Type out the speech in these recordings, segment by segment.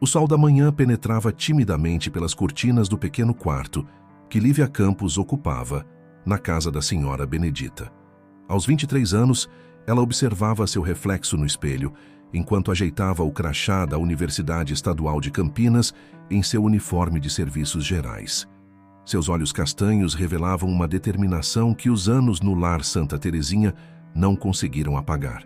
O sol da manhã penetrava timidamente pelas cortinas do pequeno quarto que Lívia Campos ocupava na casa da senhora Benedita. Aos 23 anos, ela observava seu reflexo no espelho enquanto ajeitava o crachá da Universidade Estadual de Campinas em seu uniforme de serviços gerais. Seus olhos castanhos revelavam uma determinação que os anos no lar Santa Terezinha não conseguiram apagar.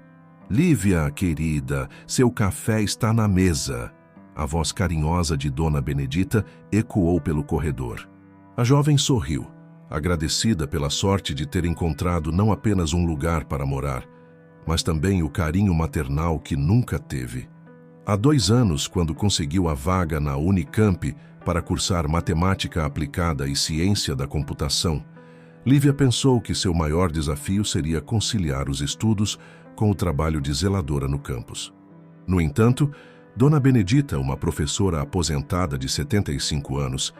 "Lívia, querida, seu café está na mesa." A voz carinhosa de Dona Benedita ecoou pelo corredor. A jovem sorriu, agradecida pela sorte de ter encontrado não apenas um lugar para morar, mas também o carinho maternal que nunca teve. Há 2 anos, quando conseguiu a vaga na Unicamp para cursar Matemática Aplicada e Ciência da Computação, Lívia pensou que seu maior desafio seria conciliar os estudos com o trabalho de zeladora no campus. No entanto, Dona Benedita, uma professora aposentada de 75 anos,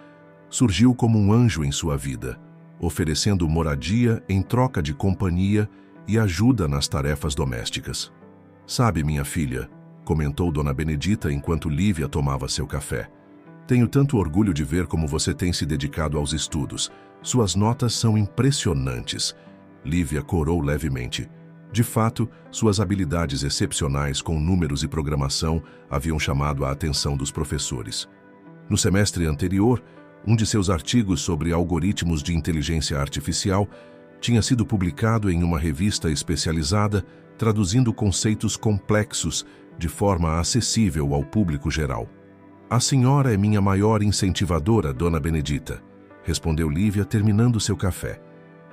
surgiu como um anjo em sua vida, oferecendo moradia em troca de companhia e ajuda nas tarefas domésticas. "Sabe, minha filha", comentou Dona Benedita enquanto Lívia tomava seu café, "tenho tanto orgulho de ver como você tem se dedicado aos estudos. Suas notas são impressionantes." Lívia corou levemente. De fato, suas habilidades excepcionais com números e programação haviam chamado a atenção dos professores. No semestre anterior, um de seus artigos sobre algoritmos de inteligência artificial tinha sido publicado em uma revista especializada, traduzindo conceitos complexos de forma acessível ao público geral. "A senhora é minha maior incentivadora, Dona Benedita", respondeu Lívia, terminando seu café.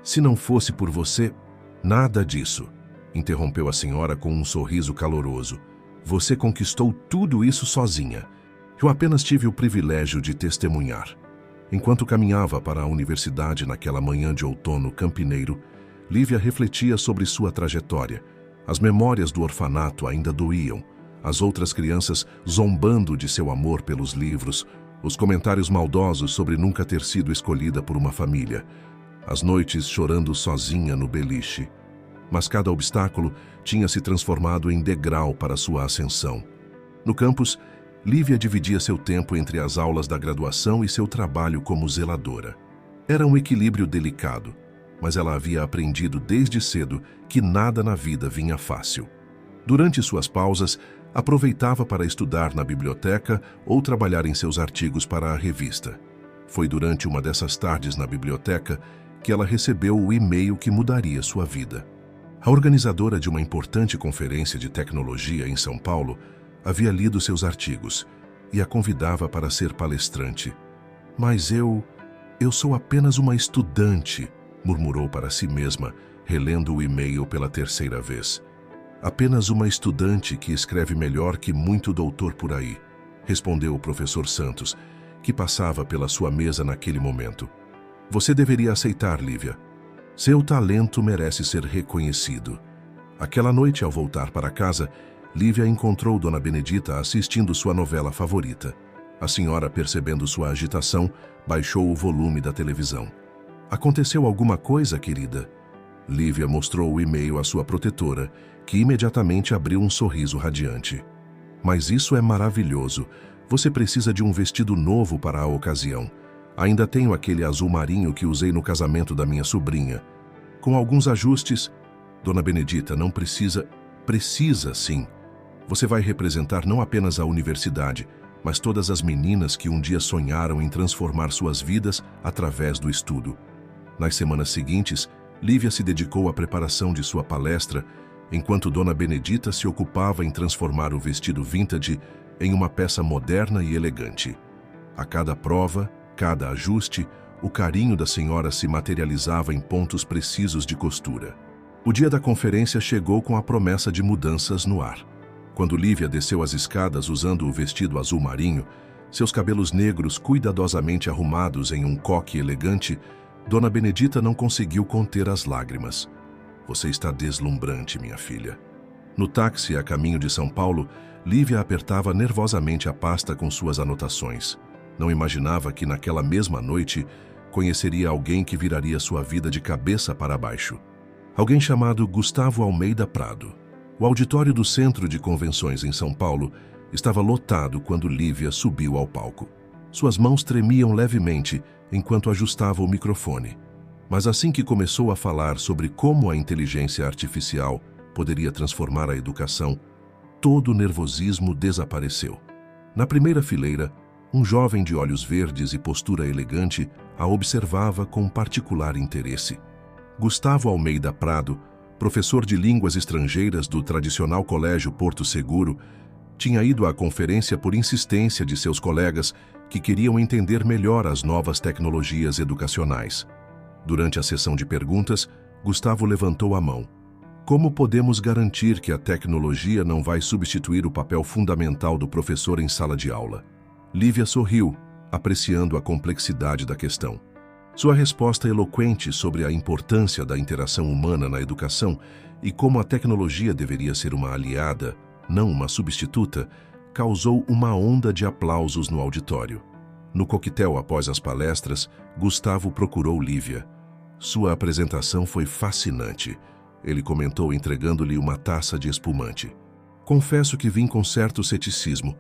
"Se não fosse por você, nada disso", interrompeu a senhora com um sorriso caloroso. "Você conquistou tudo isso sozinha. Eu apenas tive o privilégio de testemunhar." Enquanto caminhava para a universidade naquela manhã de outono campineiro, Lívia refletia sobre sua trajetória. As memórias do orfanato ainda doíam, as outras crianças zombando de seu amor pelos livros, os comentários maldosos sobre nunca ter sido escolhida por uma família, as noites chorando sozinha no beliche. Mas cada obstáculo tinha se transformado em degrau para sua ascensão. No campus, Lívia dividia seu tempo entre as aulas da graduação e seu trabalho como zeladora. Era um equilíbrio delicado, mas ela havia aprendido desde cedo que nada na vida vinha fácil. Durante suas pausas, aproveitava para estudar na biblioteca ou trabalhar em seus artigos para a revista. Foi durante uma dessas tardes na biblioteca que ela recebeu o e-mail que mudaria sua vida. A organizadora de uma importante conferência de tecnologia em São Paulo havia lido seus artigos e a convidava para ser palestrante. "Mas eu sou apenas uma estudante", murmurou para si mesma, relendo o e-mail pela 3ª vez. "Apenas uma estudante que escreve melhor que muito doutor por aí", respondeu o professor Santos, que passava pela sua mesa naquele momento. "Você deveria aceitar, Lívia. Seu talento merece ser reconhecido." Aquela noite, ao voltar para casa, Lívia encontrou Dona Benedita assistindo sua novela favorita. A senhora, percebendo sua agitação, baixou o volume da televisão. "Aconteceu alguma coisa, querida?" Lívia mostrou o e-mail à sua protetora, que imediatamente abriu um sorriso radiante. "Mas isso é maravilhoso. Você precisa de um vestido novo para a ocasião. Ainda tenho aquele azul marinho que usei no casamento da minha sobrinha. Com alguns ajustes..." "Dona Benedita, não precisa..." "Precisa, sim. Você vai representar não apenas a universidade, mas todas as meninas que um dia sonharam em transformar suas vidas através do estudo." Nas semanas seguintes, Lívia se dedicou à preparação de sua palestra, enquanto Dona Benedita se ocupava em transformar o vestido vintage em uma peça moderna e elegante. A cada prova, cada ajuste, o carinho da senhora se materializava em pontos precisos de costura. O dia da conferência chegou com a promessa de mudanças no ar. Quando Lívia desceu as escadas usando o vestido azul marinho, seus cabelos negros cuidadosamente arrumados em um coque elegante, Dona Benedita não conseguiu conter as lágrimas. "Você está deslumbrante, minha filha." No táxi a caminho de São Paulo, Lívia apertava nervosamente a pasta com suas anotações. Não imaginava que naquela mesma noite conheceria alguém que viraria sua vida de cabeça para baixo. Alguém chamado Gustavo Almeida Prado. O auditório do Centro de Convenções em São Paulo Estava lotado quando Lívia subiu ao palco. Suas mãos tremiam levemente enquanto ajustava o microfone. Mas assim que começou a falar sobre como a inteligência artificial poderia transformar a educação, todo o nervosismo desapareceu. Na primeira fileira, um jovem de olhos verdes e postura elegante a observava com particular interesse. Gustavo Almeida Prado, professor de línguas estrangeiras do tradicional Colégio Porto Seguro, tinha ido à conferência por insistência de seus colegas que queriam entender melhor as novas tecnologias educacionais. Durante a sessão de perguntas, Gustavo levantou a mão. Como podemos garantir que a tecnologia não vai substituir o papel fundamental do professor em sala de aula? Lívia sorriu, apreciando a complexidade da questão. Sua resposta eloquente sobre a importância da interação humana na educação e como a tecnologia deveria ser uma aliada, não uma substituta, causou uma onda de aplausos no auditório. No coquetel após as palestras, Gustavo procurou Lívia. Sua apresentação foi fascinante. Ele comentou entregando-lhe uma taça de espumante. Confesso que vim com certo ceticismo,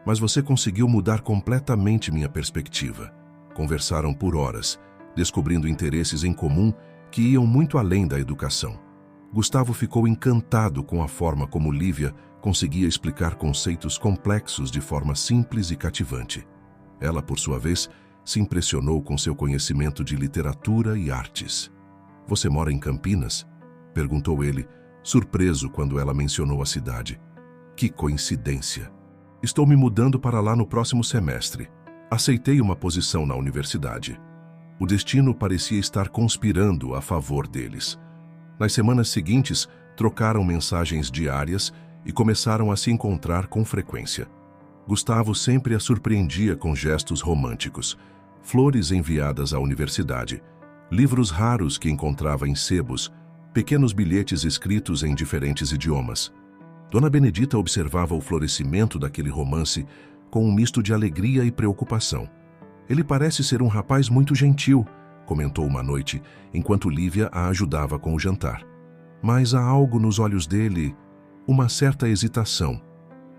mas você conseguiu mudar completamente minha perspectiva. Conversaram por horas, descobrindo interesses em comum que iam muito além da educação. Gustavo ficou encantado com a forma como Lívia conseguia explicar conceitos complexos de forma simples e cativante. Ela, por sua vez, se impressionou com seu conhecimento de literatura e artes. Você mora em Campinas? Perguntou ele, surpreso quando ela mencionou a cidade. Que coincidência! Estou me mudando para lá no próximo semestre. Aceitei uma posição na universidade. O destino parecia estar conspirando a favor deles. Nas semanas seguintes, trocaram mensagens diárias e começaram a se encontrar com frequência. Gustavo sempre a surpreendia com gestos românticos, flores enviadas à universidade, livros raros que encontrava em sebos, pequenos bilhetes escritos em diferentes idiomas. Dona Benedita observava o florescimento daquele romance com um misto de alegria e preocupação. Ele parece ser um rapaz muito gentil, comentou uma noite, enquanto Lívia a ajudava com o jantar. Mas há algo nos olhos dele, uma certa hesitação.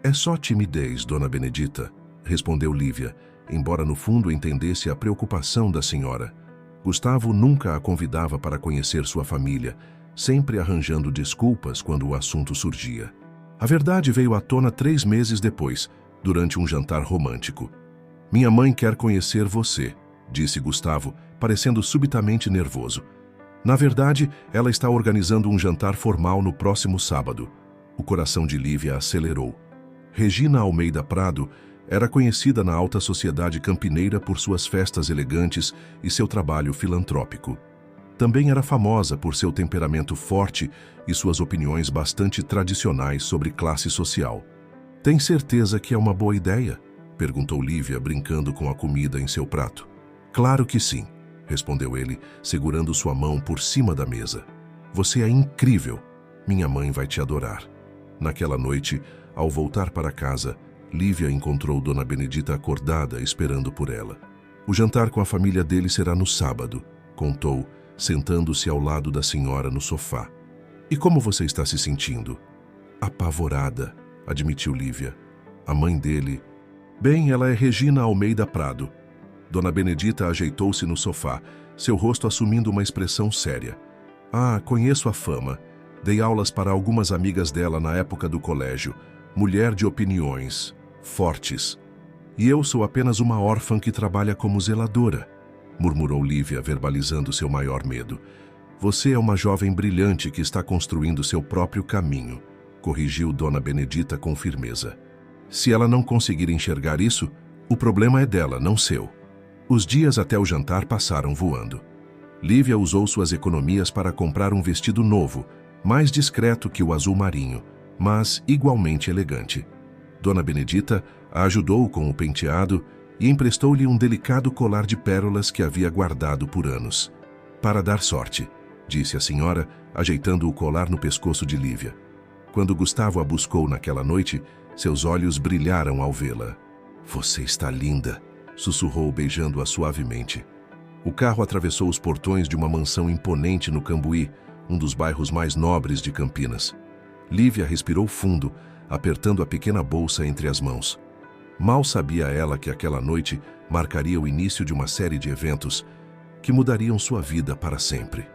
É só timidez, Dona Benedita, respondeu Lívia, embora no fundo entendesse a preocupação da senhora. Gustavo nunca a convidava para conhecer sua família, sempre arranjando desculpas quando o assunto surgia. A verdade veio à tona 3 meses depois, durante um jantar romântico. Minha mãe quer conhecer você, disse Gustavo, parecendo subitamente nervoso. Na verdade, ela está organizando um jantar formal no próximo sábado. O coração de Lívia acelerou. Regina Almeida Prado era conhecida na alta sociedade campineira por suas festas elegantes e seu trabalho filantrópico. Também era famosa por seu temperamento forte e suas opiniões bastante tradicionais sobre classe social. Tem certeza que é uma boa ideia? Perguntou Lívia, brincando com a comida em seu prato. Claro que sim, respondeu ele, segurando sua mão por cima da mesa. Você é incrível. Minha mãe vai te adorar. Naquela noite, ao voltar para casa, Lívia encontrou Dona Benedita acordada, esperando por ela. O jantar com a família dele será no sábado, contou, sentando-se ao lado da senhora no sofá. E como você está se sentindo? Apavorada, admitiu Lívia. A mãe dele... Bem, ela é Regina Almeida Prado. Dona Benedita ajeitou-se no sofá, seu rosto assumindo uma expressão séria. Ah, conheço a fama. Dei aulas para algumas amigas dela na época do colégio. Mulher de opiniões, fortes. E eu sou apenas uma órfã que trabalha como zeladora, murmurou Lívia, verbalizando seu maior medo. Você é uma jovem brilhante que está construindo seu próprio caminho, corrigiu Dona Benedita com firmeza. Se ela não conseguir enxergar isso, o problema é dela, não seu. Os dias até o jantar passaram voando. Lívia usou suas economias para comprar um vestido novo, mais discreto que o azul marinho, mas igualmente elegante. Dona Benedita a ajudou com o penteado e emprestou-lhe um delicado colar de pérolas que havia guardado por anos. Para dar sorte, disse a senhora, ajeitando o colar no pescoço de Lívia. Quando Gustavo a buscou naquela noite, seus olhos brilharam ao vê-la. Você está linda, sussurrou beijando-a suavemente. O carro atravessou os portões de uma mansão imponente no Cambuí, um dos bairros mais nobres de Campinas. Lívia respirou fundo, apertando a pequena bolsa entre as mãos. Mal sabia ela que aquela noite marcaria o início de uma série de eventos que mudariam sua vida para sempre.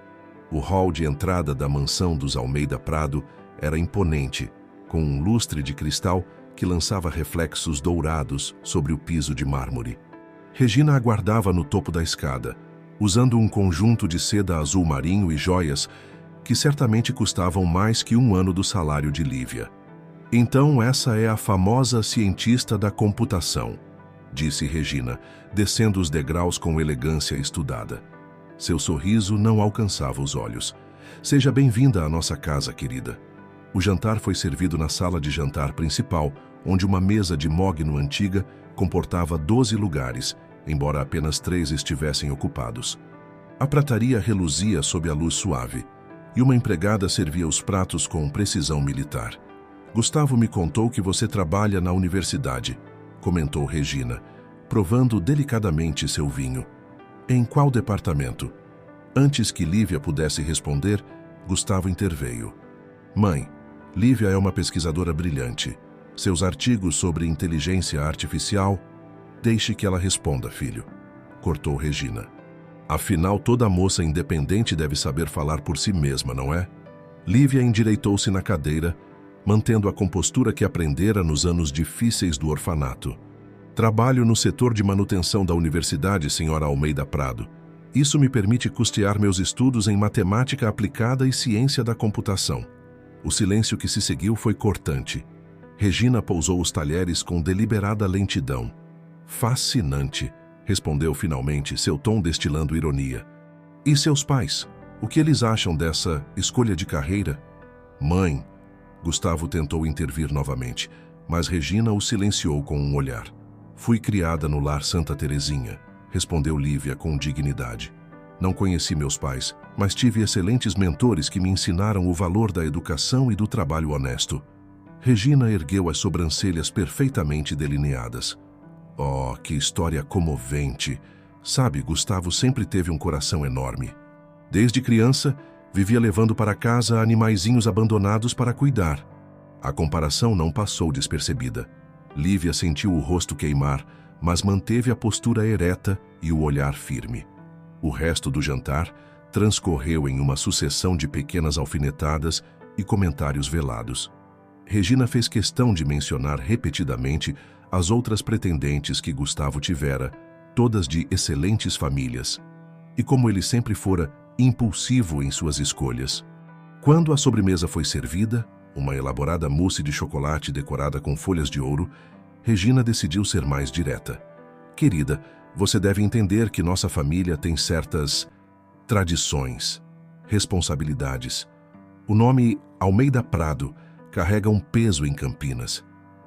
O hall de entrada da mansão dos Almeida Prado era imponente, com um lustre de cristal que lançava reflexos dourados sobre o piso de mármore. Regina aguardava no topo da escada, usando um conjunto de seda azul marinho e joias que certamente custavam mais que 1 ano do salário de Lívia. Então essa é a famosa cientista da computação, disse Regina, descendo os degraus com elegância estudada. Seu sorriso não alcançava os olhos. Seja bem-vinda à nossa casa, querida. O jantar foi servido na sala de jantar principal, onde uma mesa de mogno antiga comportava 12 lugares, embora apenas 3 estivessem ocupados. A prataria reluzia sob a luz suave, e uma empregada servia os pratos com precisão militar. Gustavo me contou que você trabalha na universidade, comentou Regina, provando delicadamente seu vinho. Em qual departamento? Antes que Lívia pudesse responder, Gustavo interveio. Mãe, Lívia é uma pesquisadora brilhante. Seus artigos sobre inteligência artificial... Deixe que ela responda, filho, cortou Regina. Afinal, toda moça independente deve saber falar por si mesma, não é? Lívia endireitou-se na cadeira, mantendo a compostura que aprendera nos anos difíceis do orfanato. Trabalho no setor de manutenção da universidade, senhora Almeida Prado. Isso me permite custear meus estudos em matemática aplicada e ciência da computação. O silêncio que se seguiu foi cortante. Regina pousou os talheres com deliberada lentidão. Fascinante, respondeu finalmente, seu tom destilando ironia. E seus pais? O que eles acham dessa escolha de carreira? Mãe, Gustavo tentou intervir novamente, mas Regina o silenciou com um olhar. Fui criada no lar Santa Terezinha, respondeu Lívia com dignidade. Não conheci meus pais, mas tive excelentes mentores que me ensinaram o valor da educação e do trabalho honesto. Regina ergueu as sobrancelhas perfeitamente delineadas. Oh, que história comovente! Sabe, Gustavo sempre teve um coração enorme. Desde criança, vivia levando para casa animaizinhos abandonados para cuidar. A comparação não passou despercebida. Lívia sentiu o rosto queimar, mas manteve a postura ereta e o olhar firme. O resto do jantar transcorreu em uma sucessão de pequenas alfinetadas e comentários velados. Regina fez questão de mencionar repetidamente as outras pretendentes que Gustavo tivera, todas de excelentes famílias, e como ele sempre fora impulsivo em suas escolhas. Quando a sobremesa foi servida, uma elaborada mousse de chocolate decorada com folhas de ouro, Regina decidiu ser mais direta. Querida, você deve entender que nossa família tem certas tradições, responsabilidades. O nome Almeida Prado carrega um peso em Campinas.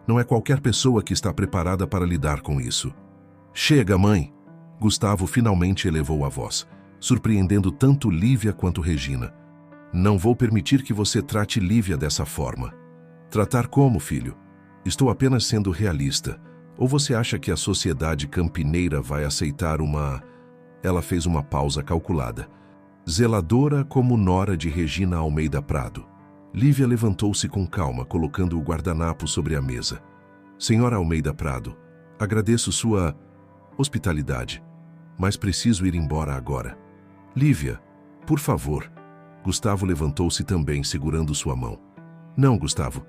Não é qualquer pessoa que está preparada para lidar com isso. Chega, mãe! Gustavo finalmente elevou a voz, surpreendendo tanto Lívia quanto Regina. Não vou permitir que você trate Lívia dessa forma. Tratar como, filho? Estou apenas sendo realista. Ou você acha que a sociedade campineira vai aceitar uma... Ela fez uma pausa calculada. Zeladora como nora de Regina Almeida Prado. Lívia levantou-se com calma, colocando o guardanapo sobre a mesa. Senhora Almeida Prado, agradeço sua hospitalidade, mas preciso ir embora agora. Lívia, por favor. Gustavo levantou-se também, segurando sua mão. Não, Gustavo.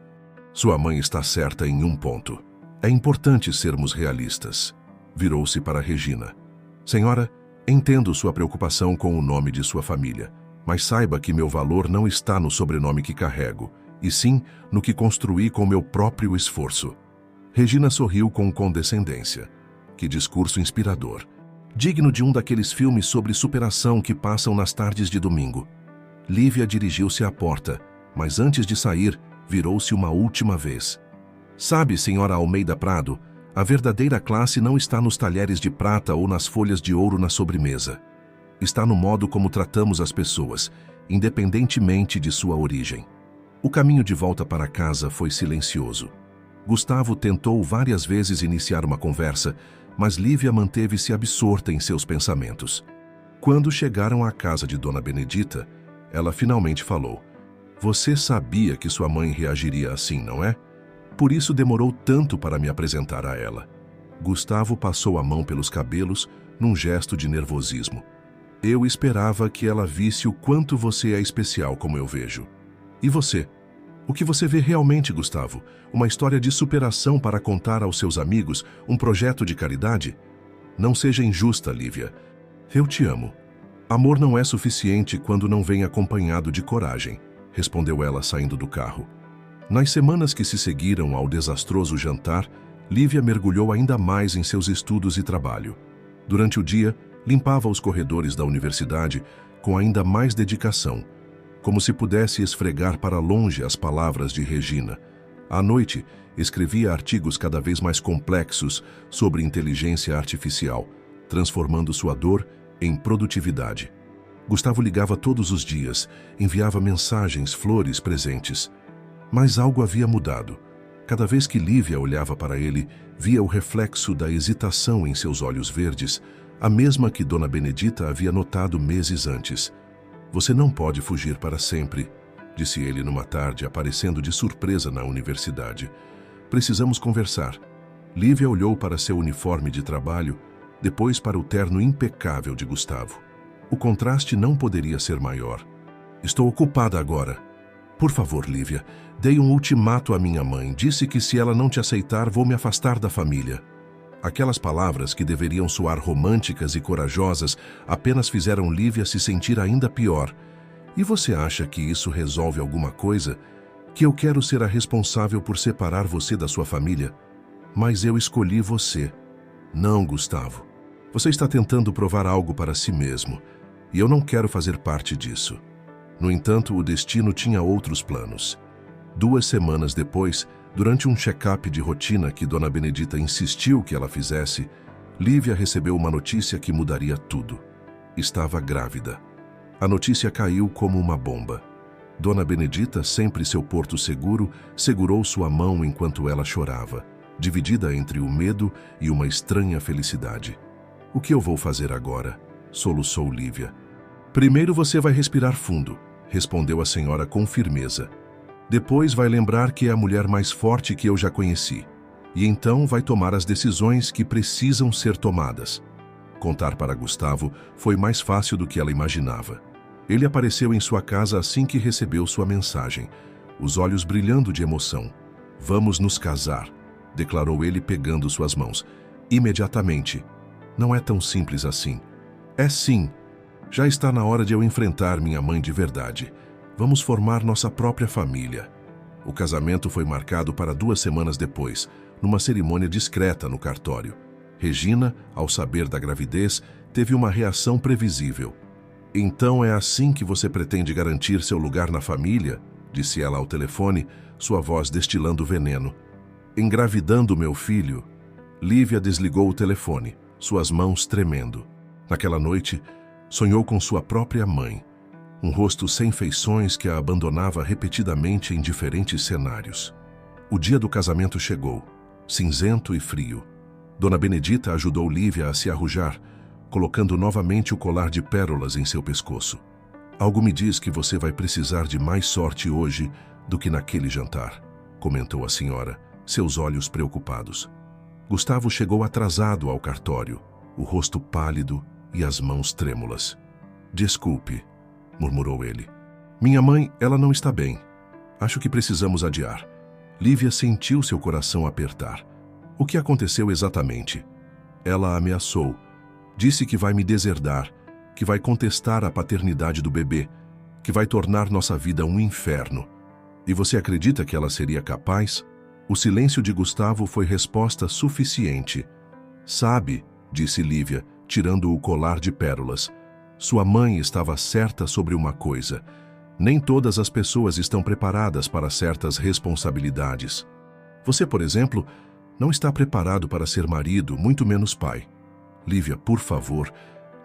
Sua mãe está certa em um ponto. É importante sermos realistas. Virou-se para Regina. Senhora, entendo sua preocupação com o nome de sua família, mas saiba que meu valor não está no sobrenome que carrego, e sim no que construí com meu próprio esforço. Regina sorriu com condescendência. Que discurso inspirador. Digno de um daqueles filmes sobre superação que passam nas tardes de domingo. Lívia dirigiu-se à porta, mas antes de sair, virou-se uma última vez. Sabe, senhora Almeida Prado, a verdadeira classe não está nos talheres de prata ou nas folhas de ouro na sobremesa. Está no modo como tratamos as pessoas, independentemente de sua origem. O caminho de volta para casa foi silencioso. Gustavo tentou várias vezes iniciar uma conversa, mas Lívia manteve-se absorta em seus pensamentos. Quando chegaram à casa de Dona Benedita, ela finalmente falou. Você sabia que sua mãe reagiria assim, não é? Por isso demorou tanto para me apresentar a ela. Gustavo passou a mão pelos cabelos num gesto de nervosismo. Eu esperava que ela visse o quanto você é especial como eu vejo. E você? O que você vê realmente, Gustavo? Uma história de superação para contar aos seus amigos? Um projeto de caridade? Não seja injusta, Lívia. Eu te amo. Amor não é suficiente quando não vem acompanhado de coragem, respondeu ela saindo do carro. Nas semanas que se seguiram ao desastroso jantar, Lívia mergulhou ainda mais em seus estudos e trabalho. Durante o dia, limpava os corredores da universidade com ainda mais dedicação, como se pudesse esfregar para longe as palavras de Regina. À noite, escrevia artigos cada vez mais complexos sobre inteligência artificial, transformando sua dor em produtividade. Gustavo ligava todos os dias, enviava mensagens, flores, presentes. Mas algo havia mudado. Cada vez que Lívia olhava para ele, via o reflexo da hesitação em seus olhos verdes, a mesma que Dona Benedita havia notado meses antes. Você não pode fugir para sempre, disse ele numa tarde, aparecendo de surpresa na universidade. Precisamos conversar. Lívia olhou para seu uniforme de trabalho, depois para o terno impecável de Gustavo. O contraste não poderia ser maior. Estou ocupada agora. Por favor, Lívia, dei um ultimato à minha mãe. Disse que se ela não te aceitar, vou me afastar da família. Aquelas palavras que deveriam soar românticas e corajosas apenas fizeram Lívia se sentir ainda pior. E você acha que isso resolve alguma coisa? Que eu quero ser a responsável por separar você da sua família? Mas eu escolhi você. Não, Gustavo. Você está tentando provar algo para si mesmo, e eu não quero fazer parte disso. No entanto, o destino tinha outros planos. 2 semanas depois, durante um check-up de rotina que Dona Benedita insistiu que ela fizesse, Lívia recebeu uma notícia que mudaria tudo. Estava grávida. A notícia caiu como uma bomba. Dona Benedita, sempre seu porto seguro, segurou sua mão enquanto ela chorava, dividida entre o medo e uma estranha felicidade. O que eu vou fazer agora? Soluçou Lívia. Primeiro você vai respirar fundo, respondeu a senhora com firmeza. Depois vai lembrar que é a mulher mais forte que eu já conheci. E então vai tomar as decisões que precisam ser tomadas. Contar para Gustavo foi mais fácil do que ela imaginava. Ele apareceu em sua casa assim que recebeu sua mensagem, os olhos brilhando de emoção. Vamos nos casar, declarou ele pegando suas mãos. Imediatamente. Não é tão simples assim. É sim. Já está na hora de eu enfrentar minha mãe de verdade. Vamos formar nossa própria família. O casamento foi marcado para 2 semanas depois, numa cerimônia discreta no cartório. Regina, ao saber da gravidez, teve uma reação previsível. Então é assim que você pretende garantir seu lugar na família? Disse ela ao telefone, sua voz destilando veneno. Engravidando meu filho? Lívia desligou o telefone, suas mãos tremendo. Naquela noite, sonhou com sua própria mãe. Um rosto sem feições que a abandonava repetidamente em diferentes cenários. O dia do casamento chegou, cinzento e frio. Dona Benedita ajudou Lívia a se arrujar, colocando novamente o colar de pérolas em seu pescoço. Algo me diz que você vai precisar de mais sorte hoje do que naquele jantar, comentou a senhora, seus olhos preocupados. Gustavo chegou atrasado ao cartório, o rosto pálido e as mãos trêmulas. Desculpe, murmurou ele. Minha mãe, ela não está bem. Acho que precisamos adiar. Lívia sentiu seu coração apertar. O que aconteceu exatamente? Ela ameaçou. Disse que vai me deserdar, que vai contestar a paternidade do bebê, que vai tornar nossa vida um inferno. E você acredita que ela seria capaz? O silêncio de Gustavo foi resposta suficiente. Sabe, disse Lívia, tirando o colar de pérolas. Sua mãe estava certa sobre uma coisa. Nem todas as pessoas estão preparadas para certas responsabilidades. Você, por exemplo, não está preparado para ser marido, muito menos pai. Lívia, por favor,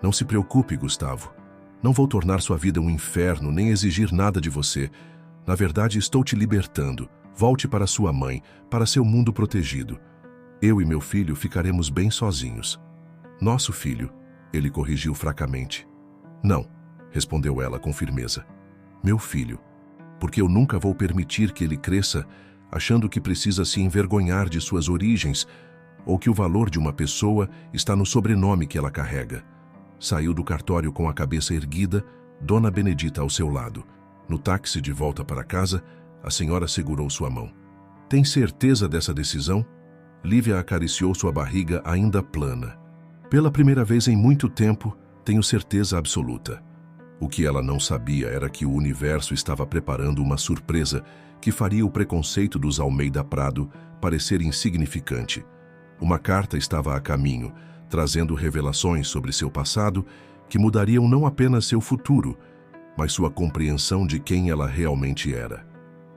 não se preocupe, Gustavo. Não vou tornar sua vida um inferno, nem exigir nada de você. Na verdade, estou te libertando. Volte para sua mãe, para seu mundo protegido. Eu e meu filho ficaremos bem sozinhos. Nosso filho, ele corrigiu fracamente. Não, respondeu ela com firmeza. Meu filho, porque eu nunca vou permitir que ele cresça achando que precisa se envergonhar de suas origens ou que o valor de uma pessoa está no sobrenome que ela carrega. Saiu do cartório com a cabeça erguida, Dona Benedita ao seu lado. No táxi de volta para casa, a senhora segurou sua mão. Tem certeza dessa decisão? Lívia acariciou sua barriga ainda plana. Pela primeira vez em muito tempo, tenho certeza absoluta. O que ela não sabia era que o universo estava preparando uma surpresa que faria o preconceito dos Almeida Prado parecer insignificante. Uma carta estava a caminho, trazendo revelações sobre seu passado que mudariam não apenas seu futuro, mas sua compreensão de quem ela realmente era.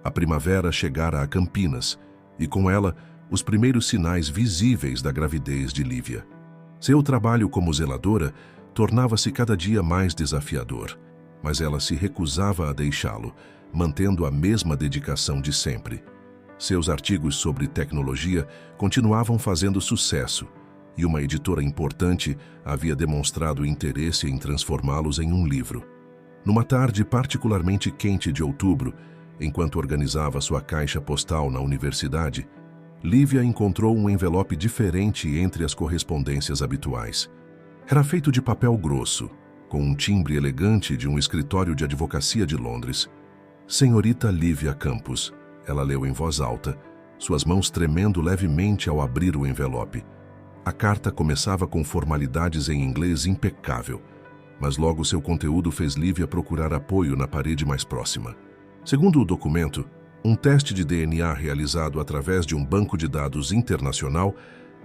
A primavera chegara a Campinas e, com ela, os primeiros sinais visíveis da gravidez de Lívia. Seu trabalho como zeladora tornava-se cada dia mais desafiador, mas ela se recusava a deixá-lo, mantendo a mesma dedicação de sempre. Seus artigos sobre tecnologia continuavam fazendo sucesso, e uma editora importante havia demonstrado interesse em transformá-los em um livro. Numa tarde particularmente quente de outubro, enquanto organizava sua caixa postal na universidade, Lívia encontrou um envelope diferente entre as correspondências habituais. Era feito de papel grosso, com um timbre elegante de um escritório de advocacia de Londres. Senhorita Lívia Campos, ela leu em voz alta, suas mãos tremendo levemente ao abrir o envelope. A carta começava com formalidades em inglês impecável, mas logo seu conteúdo fez Lívia procurar apoio na parede mais próxima. Segundo o documento, um teste de DNA realizado através de um banco de dados internacional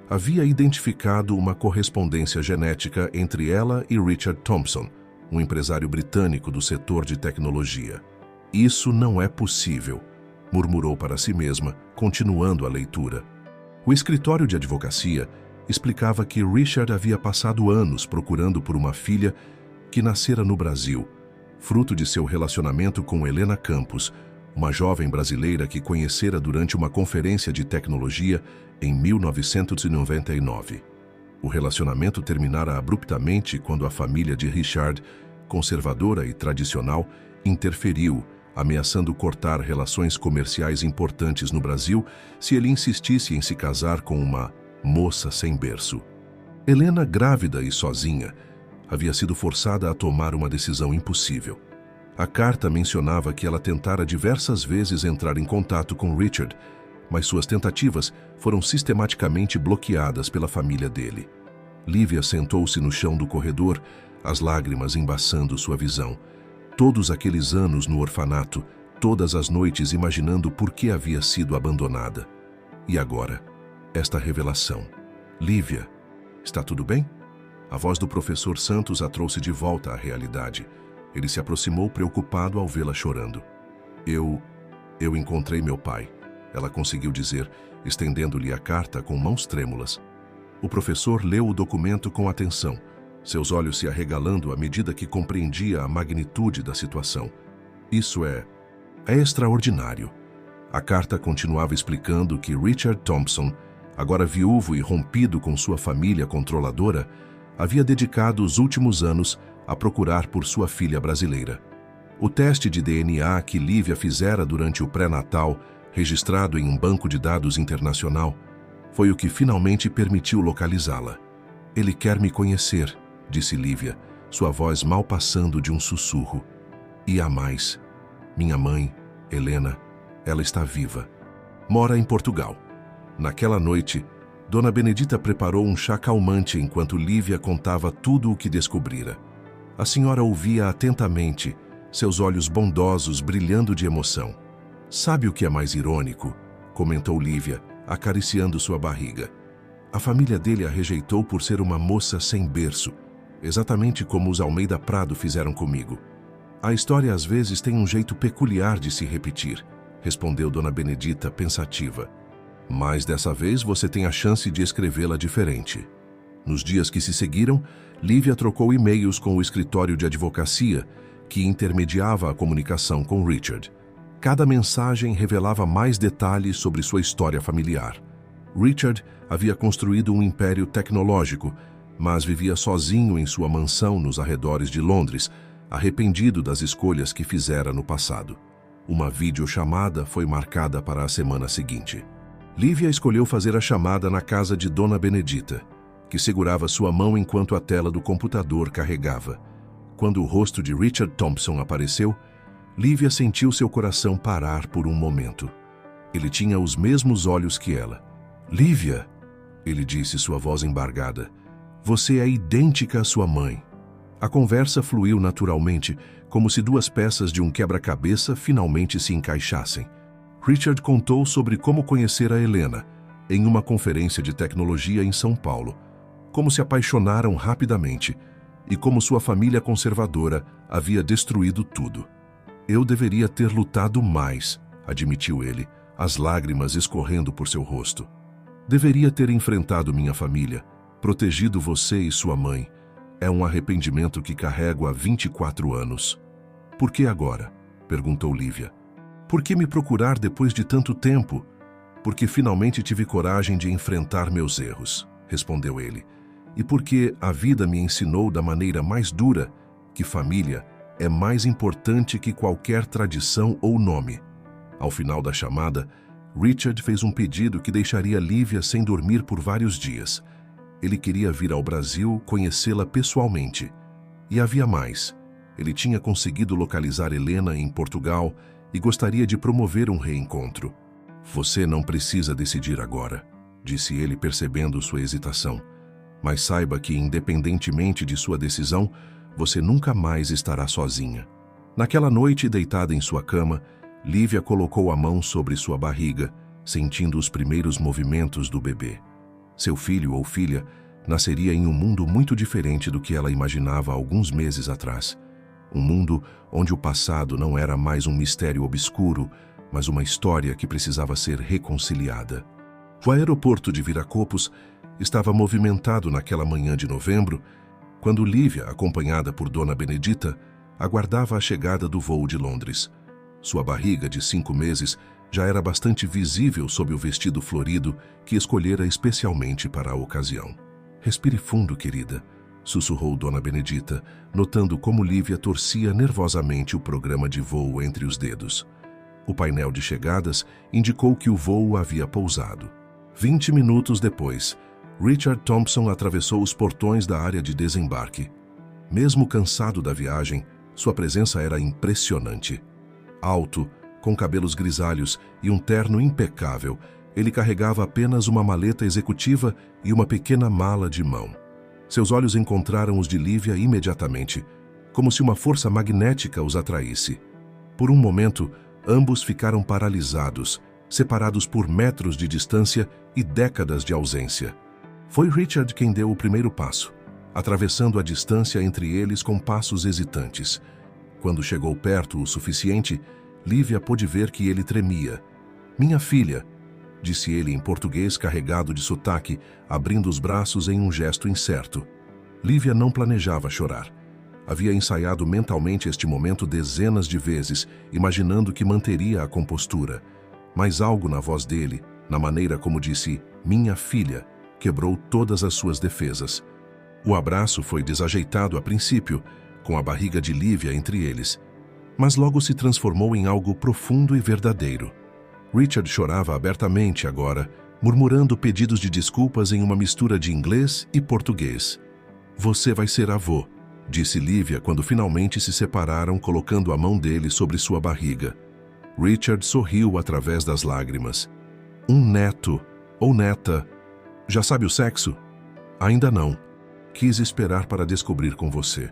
havia identificado uma correspondência genética entre ela e Richard Thompson, um empresário britânico do setor de tecnologia. Isso não é possível, murmurou para si mesma, continuando a leitura. O escritório de advocacia explicava que Richard havia passado anos procurando por uma filha que nascera no Brasil, fruto de seu relacionamento com Helena Campos, uma jovem brasileira que conhecera durante uma conferência de tecnologia em 1999. O relacionamento terminara abruptamente quando a família de Richard, conservadora e tradicional, interferiu, ameaçando cortar relações comerciais importantes no Brasil se ele insistisse em se casar com uma moça sem berço. Helena, grávida e sozinha, havia sido forçada a tomar uma decisão impossível. A carta mencionava que ela tentara diversas vezes entrar em contato com Richard, mas suas tentativas foram sistematicamente bloqueadas pela família dele. Lívia sentou-se no chão do corredor, as lágrimas embaçando sua visão. Todos aqueles anos no orfanato, todas as noites imaginando por que havia sido abandonada. E agora, esta revelação. Lívia, está tudo bem? A voz do professor Santos a trouxe de volta à realidade. Ele se aproximou preocupado ao vê-la chorando. Eu encontrei meu pai, ela conseguiu dizer, estendendo-lhe a carta com mãos trêmulas. O professor leu o documento com atenção, seus olhos se arregalando à medida que compreendia a magnitude da situação. Isso é extraordinário. A carta continuava explicando que Richard Thompson, agora viúvo e rompido com sua família controladora, havia dedicado os últimos anos a procurar por sua filha brasileira. O teste de DNA que Lívia fizera durante o pré-natal, registrado em um banco de dados internacional, foi o que finalmente permitiu localizá-la. Ele quer me conhecer, disse Lívia, sua voz mal passando de um sussurro. E há mais. Minha mãe, Helena, ela está viva. Mora em Portugal. Naquela noite, Dona Benedita preparou um chá calmante enquanto Lívia contava tudo o que descobrira. A senhora ouvia atentamente, seus olhos bondosos brilhando de emoção. Sabe o que é mais irônico? Comentou Lívia, acariciando sua barriga. A família dele a rejeitou por ser uma moça sem berço, exatamente como os Almeida Prado fizeram comigo. A história às vezes tem um jeito peculiar de se repetir, respondeu Dona Benedita, pensativa. Mas dessa vez você tem a chance de escrevê-la diferente. Nos dias que se seguiram, Lívia trocou e-mails com o escritório de advocacia, que intermediava a comunicação com Richard. Cada mensagem revelava mais detalhes sobre sua história familiar. Richard havia construído um império tecnológico, mas vivia sozinho em sua mansão nos arredores de Londres, arrependido das escolhas que fizera no passado. Uma videochamada foi marcada para a semana seguinte. Lívia escolheu fazer a chamada na casa de Dona Benedita, que segurava sua mão enquanto a tela do computador carregava. Quando o rosto de Richard Thompson apareceu, Lívia sentiu seu coração parar por um momento. Ele tinha os mesmos olhos que ela. "Lívia", ele disse, sua voz embargada, "você é idêntica à sua mãe." A conversa fluiu naturalmente, como se duas peças de um quebra-cabeça finalmente se encaixassem. Richard contou sobre como conhecera Helena em uma conferência de tecnologia em São Paulo, como se apaixonaram rapidamente e como sua família conservadora havia destruído tudo. "Eu deveria ter lutado mais", admitiu ele, as lágrimas escorrendo por seu rosto. "Deveria ter enfrentado minha família, protegido você e sua mãe. É um arrependimento que carrego há 24 anos. "Por que agora?", perguntou Lívia. "Por que me procurar depois de tanto tempo?" "Porque finalmente tive coragem de enfrentar meus erros", respondeu ele. "E porque a vida me ensinou da maneira mais dura que família é mais importante que qualquer tradição ou nome." Ao final da chamada, Richard fez um pedido que deixaria Lívia sem dormir por vários dias. Ele queria vir ao Brasil conhecê-la pessoalmente. E havia mais. Ele tinha conseguido localizar Helena em Portugal e gostaria de promover um reencontro. "Você não precisa decidir agora", disse ele, percebendo sua hesitação. "Mas saiba que, independentemente de sua decisão, você nunca mais estará sozinha." Naquela noite, deitada em sua cama, Lívia colocou a mão sobre sua barriga, sentindo os primeiros movimentos do bebê. Seu filho ou filha nasceria em um mundo muito diferente do que ela imaginava alguns meses atrás. Um mundo onde o passado não era mais um mistério obscuro, mas uma história que precisava ser reconciliada. O aeroporto de Viracopos estava movimentado naquela manhã de novembro, quando Lívia, acompanhada por Dona Benedita, aguardava a chegada do voo de Londres. Sua barriga de 5 meses já era bastante visível sob o vestido florido que escolhera especialmente para a ocasião. "Respire fundo, querida", sussurrou Dona Benedita, notando como Lívia torcia nervosamente o programa de voo entre os dedos. O painel de chegadas indicou que o voo havia pousado. 20 minutos depois, Richard Thompson atravessou os portões da área de desembarque. Mesmo cansado da viagem, sua presença era impressionante. Alto, com cabelos grisalhos e um terno impecável, ele carregava apenas uma maleta executiva e uma pequena mala de mão. Seus olhos encontraram os de Lívia imediatamente, como se uma força magnética os atraísse. Por um momento, ambos ficaram paralisados, separados por metros de distância e décadas de ausência. Foi Richard quem deu o primeiro passo, atravessando a distância entre eles com passos hesitantes. Quando chegou perto o suficiente, Lívia pôde ver que ele tremia. "Minha filha", disse ele em português carregado de sotaque, abrindo os braços em um gesto incerto. Lívia não planejava chorar. Havia ensaiado mentalmente este momento dezenas de vezes, imaginando que manteria a compostura. Mas algo na voz dele, na maneira como disse "minha filha", quebrou todas as suas defesas. O abraço foi desajeitado a princípio, com a barriga de Lívia entre eles, mas logo se transformou em algo profundo e verdadeiro. Richard chorava abertamente agora, murmurando pedidos de desculpas em uma mistura de inglês e português. "Você vai ser avô", disse Lívia quando finalmente se separaram, colocando a mão dele sobre sua barriga. Richard sorriu através das lágrimas. "Um neto, ou neta. Já sabe o sexo?" "Ainda não. Quis esperar para descobrir com você."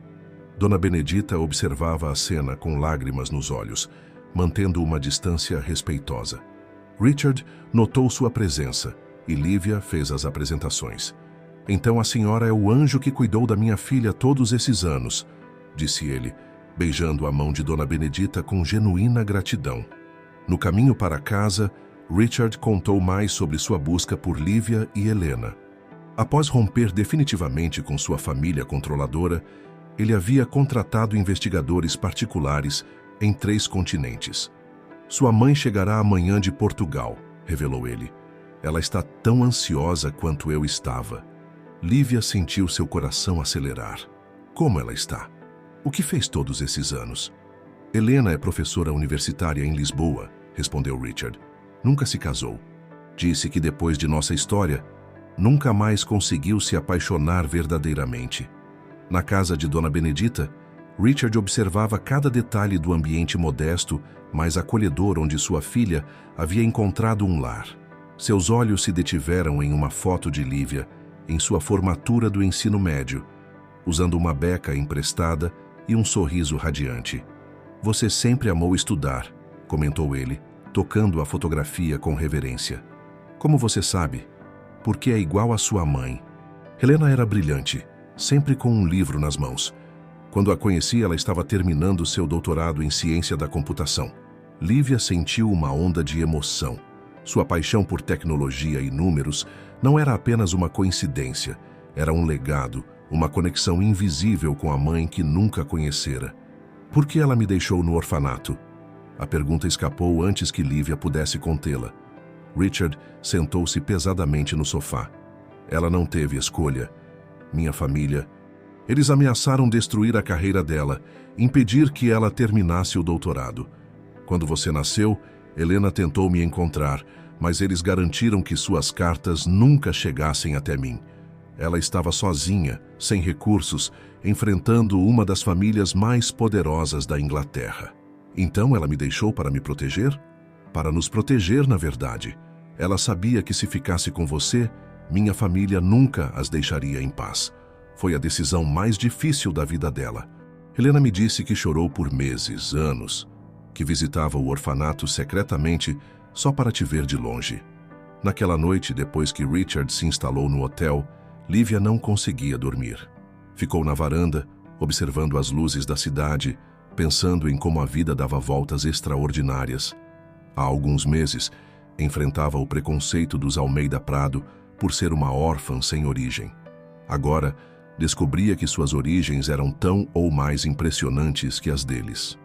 Dona Benedita observava a cena com lágrimas nos olhos, mantendo uma distância respeitosa. Richard notou sua presença e Lívia fez as apresentações. "Então a senhora é o anjo que cuidou da minha filha todos esses anos", disse ele, beijando a mão de Dona Benedita com genuína gratidão. No caminho para casa, Richard contou mais sobre sua busca por Lívia e Helena. Após romper definitivamente com sua família controladora, ele havia contratado investigadores particulares em 3 continentes. "Sua mãe chegará amanhã de Portugal", revelou ele. "Ela está tão ansiosa quanto eu estava." Lívia sentiu seu coração acelerar. Como ela está? O que fez todos esses anos? Helena é professora universitária em Lisboa, respondeu Richard. Nunca se casou. Disse que depois de nossa história, nunca mais conseguiu se apaixonar verdadeiramente. Na casa de Dona Benedita, Richard observava cada detalhe do ambiente modesto, mas acolhedor onde sua filha havia encontrado um lar. Seus olhos se detiveram em uma foto de Lívia, em sua formatura do ensino médio, usando uma beca emprestada e um sorriso radiante. Você sempre amou estudar, comentou ele, tocando a fotografia com reverência. Como você sabe? Porque é igual à sua mãe. Helena era brilhante, sempre com um livro nas mãos. Quando a conheci, ela estava terminando seu doutorado em ciência da computação. Lívia sentiu uma onda de emoção. Sua paixão por tecnologia e números não era apenas uma coincidência, era um legado, uma conexão invisível com a mãe que nunca conhecera. Por que ela me deixou no orfanato? A pergunta escapou antes que Lívia pudesse contê-la. Richard sentou-se pesadamente no sofá. Ela não teve escolha. Minha família... Eles ameaçaram destruir a carreira dela, impedir que ela terminasse o doutorado. Quando você nasceu, Helena tentou me encontrar, mas eles garantiram que suas cartas nunca chegassem até mim. Ela estava sozinha, sem recursos, enfrentando uma das famílias mais poderosas da Inglaterra. Então ela me deixou para me proteger? Para nos proteger, na verdade. Ela sabia que se ficasse com você, minha família nunca as deixaria em paz. Foi a decisão mais difícil da vida dela. Helena me disse que chorou por meses, anos, que visitava o orfanato secretamente só para te ver de longe. Naquela noite, depois que Richard se instalou no hotel, Lívia não conseguia dormir. Ficou na varanda, observando as luzes da cidade, pensando em como a vida dava voltas extraordinárias. Há alguns meses, enfrentava o preconceito dos Almeida Prado por ser uma órfã sem origem. Agora, descobria que suas origens eram tão ou mais impressionantes que as deles.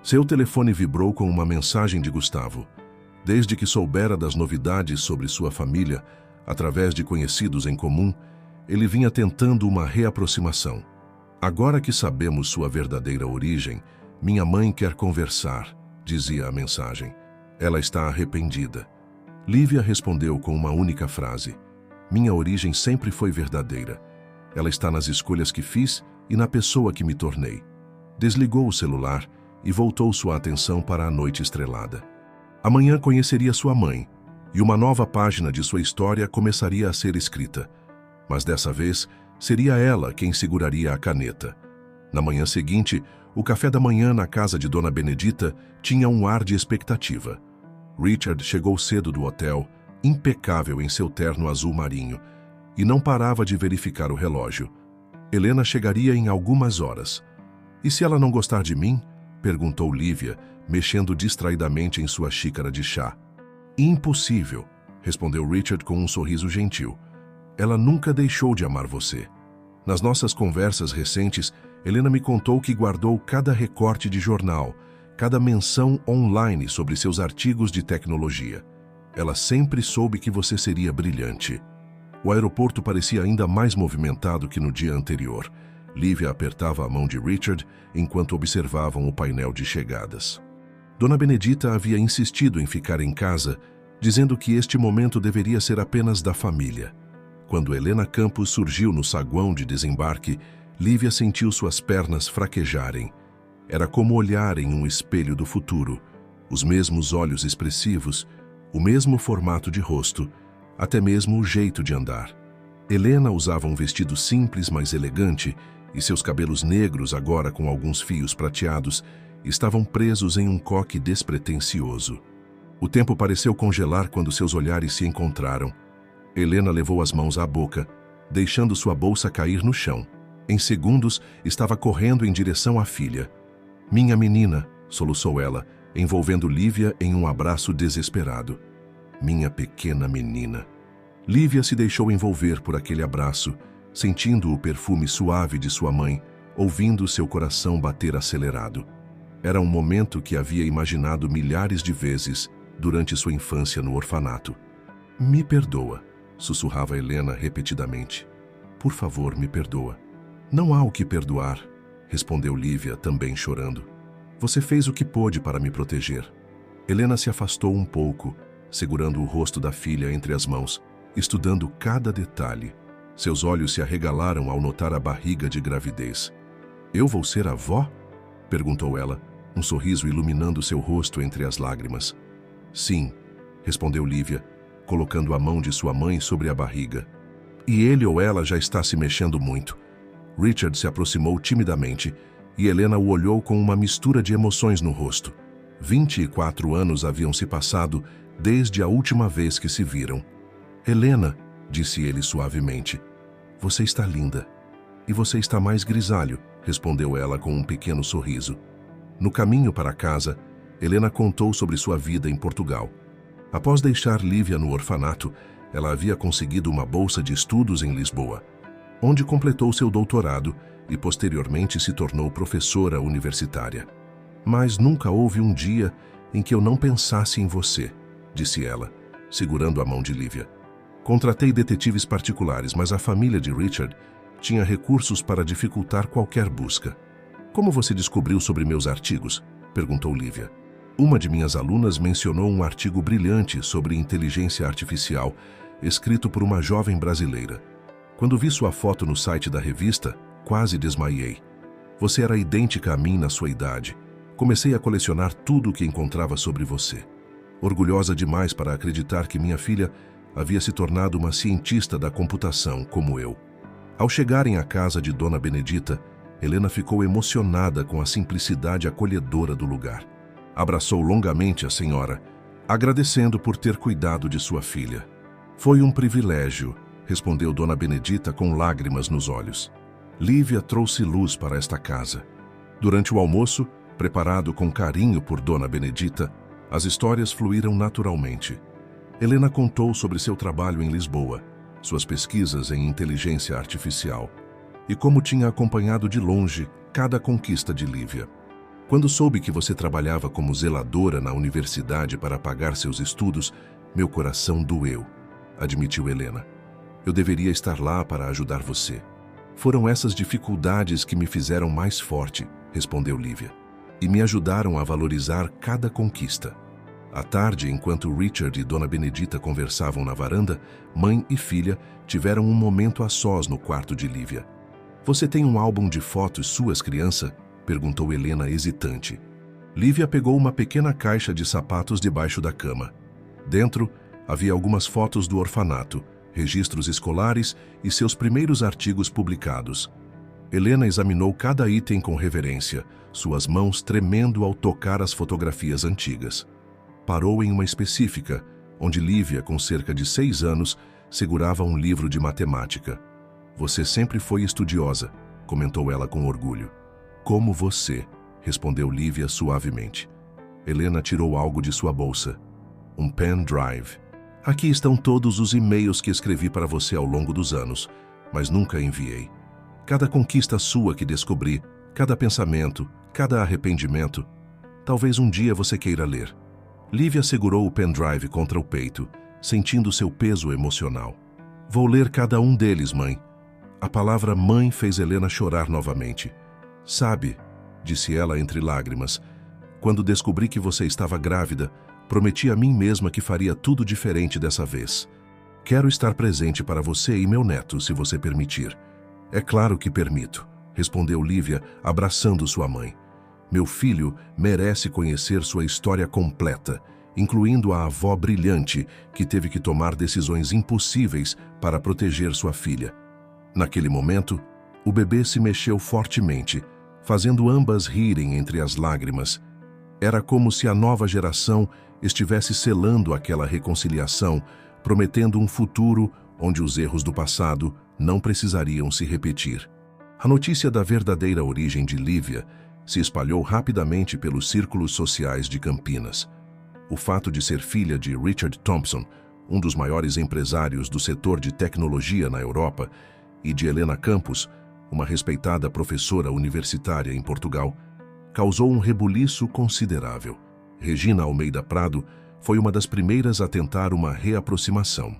Seu telefone vibrou com uma mensagem de Gustavo. Desde que soubera das novidades sobre sua família, através de conhecidos em comum, ele vinha tentando uma reaproximação. Agora que sabemos sua verdadeira origem, minha mãe quer conversar, dizia a mensagem. Ela está arrependida. Lívia respondeu com uma única frase. Minha origem sempre foi verdadeira. Ela está nas escolhas que fiz e na pessoa que me tornei. Desligou o celular e voltou sua atenção para a noite estrelada. Amanhã conheceria sua mãe, e uma nova página de sua história começaria a ser escrita. Mas dessa vez, seria ela quem seguraria a caneta. Na manhã seguinte, o café da manhã na casa de Dona Benedita tinha um ar de expectativa. Richard chegou cedo do hotel, impecável em seu terno azul marinho, e não parava de verificar o relógio. Helena chegaria em algumas horas. E se ela não gostar de mim? Perguntou Lívia, mexendo distraidamente em sua xícara de chá. Impossível, respondeu Richard com um sorriso gentil. Ela nunca deixou de amar você. Nas nossas conversas recentes, Helena me contou que guardou cada recorte de jornal, cada menção online sobre seus artigos de tecnologia. Ela sempre soube que você seria brilhante. O aeroporto parecia ainda mais movimentado que no dia anterior. Lívia apertava a mão de Richard enquanto observavam o painel de chegadas. Dona Benedita havia insistido em ficar em casa, dizendo que este momento deveria ser apenas da família. Quando Helena Campos surgiu no saguão de desembarque, Lívia sentiu suas pernas fraquejarem. Era como olhar em um espelho do futuro. Os mesmos olhos expressivos, o mesmo formato de rosto, até mesmo o jeito de andar. Helena usava um vestido simples, mas elegante, e seus cabelos negros, agora com alguns fios prateados, estavam presos em um coque despretensioso. O tempo pareceu congelar quando seus olhares se encontraram. Helena levou as mãos à boca, deixando sua bolsa cair no chão. Em segundos, estava correndo em direção à filha. Minha menina, soluçou ela, envolvendo Lívia em um abraço desesperado. Minha pequena menina. Lívia se deixou envolver por aquele abraço, sentindo o perfume suave de sua mãe, ouvindo seu coração bater acelerado. Era um momento que havia imaginado milhares de vezes durante sua infância no orfanato. Me perdoa, sussurrava Helena repetidamente. Por favor, me perdoa. Não há o que perdoar, respondeu Lívia, também chorando. Você fez o que pôde para me proteger. Helena se afastou um pouco, segurando o rosto da filha entre as mãos, estudando cada detalhe. Seus olhos se arregalaram ao notar a barriga de gravidez. Eu vou ser avó? Perguntou ela, um sorriso iluminando seu rosto entre as lágrimas. Sim, respondeu Lívia, colocando a mão de sua mãe sobre a barriga. E ele ou ela já está se mexendo muito. Richard se aproximou timidamente e Helena o olhou com uma mistura de emoções no rosto. 24 anos haviam se passado desde a última vez que se viram. Helena, disse ele suavemente, você está linda. E você está mais grisalho, respondeu ela com um pequeno sorriso. No caminho para casa, Helena contou sobre sua vida em Portugal. Após deixar Lívia no orfanato, ela havia conseguido uma bolsa de estudos em Lisboa, onde completou seu doutorado e posteriormente se tornou professora universitária. Mas nunca houve um dia em que eu não pensasse em você, disse ela, segurando a mão de Lívia. Contratei detetives particulares, mas a família de Richard tinha recursos para dificultar qualquer busca. Como você descobriu sobre meus artigos? Perguntou Lívia. Uma de minhas alunas mencionou um artigo brilhante sobre inteligência artificial, escrito por uma jovem brasileira. Quando vi sua foto no site da revista, quase desmaiei. Você era idêntica a mim na sua idade. Comecei a colecionar tudo o que encontrava sobre você. Orgulhosa demais para acreditar que minha filha havia se tornado uma cientista da computação, como eu. Ao chegarem à casa de Dona Benedita, Helena ficou emocionada com a simplicidade acolhedora do lugar. Abraçou longamente a senhora, agradecendo por ter cuidado de sua filha. Foi um privilégio, respondeu Dona Benedita com lágrimas nos olhos. Lívia trouxe luz para esta casa. Durante o almoço, preparado com carinho por Dona Benedita, as histórias fluíram naturalmente. Helena contou sobre seu trabalho em Lisboa, suas pesquisas em inteligência artificial e como tinha acompanhado de longe cada conquista de Lívia. Quando soube que você trabalhava como zeladora na universidade para pagar seus estudos, meu coração doeu, admitiu Helena. Eu deveria estar lá para ajudar você. Foram essas dificuldades que me fizeram mais forte, respondeu Lívia, e me ajudaram a valorizar cada conquista. À tarde, enquanto Richard e Dona Benedita conversavam na varanda, mãe e filha tiveram um momento a sós no quarto de Lívia. Você tem um álbum de fotos suas, criança? Perguntou Helena hesitante. Lívia pegou uma pequena caixa de sapatos debaixo da cama. Dentro, havia algumas fotos do orfanato, registros escolares e seus primeiros artigos publicados. Helena examinou cada item com reverência, suas mãos tremendo ao tocar as fotografias antigas. Parou em uma específica, onde Lívia, com cerca de 6 anos, segurava um livro de matemática. Você sempre foi estudiosa, comentou ela com orgulho. Como você, respondeu Lívia suavemente. Helena tirou algo de sua bolsa. Um pen drive. Aqui estão todos os e-mails que escrevi para você ao longo dos anos, mas nunca enviei. Cada conquista sua que descobri, cada pensamento, cada arrependimento. Talvez um dia você queira ler. Lívia segurou o pendrive contra o peito, sentindo seu peso emocional. Vou ler cada um deles, mãe. A palavra mãe fez Helena chorar novamente. Sabe, disse ela entre lágrimas, quando descobri que você estava grávida, prometi a mim mesma que faria tudo diferente dessa vez. Quero estar presente para você e meu neto, se você permitir. É claro que permito, respondeu Lívia, abraçando sua mãe. Meu filho merece conhecer sua história completa, incluindo a avó brilhante que teve que tomar decisões impossíveis para proteger sua filha. Naquele momento, o bebê se mexeu fortemente, fazendo ambas rirem entre as lágrimas. Era como se a nova geração estivesse selando aquela reconciliação, prometendo um futuro onde os erros do passado não precisariam se repetir. A notícia da verdadeira origem de Lívia se espalhou rapidamente pelos círculos sociais de Campinas. O fato de ser filha de Richard Thompson, um dos maiores empresários do setor de tecnologia na Europa, e de Helena Campos, uma respeitada professora universitária em Portugal, causou um rebuliço considerável. Regina Almeida Prado foi uma das primeiras a tentar uma reaproximação.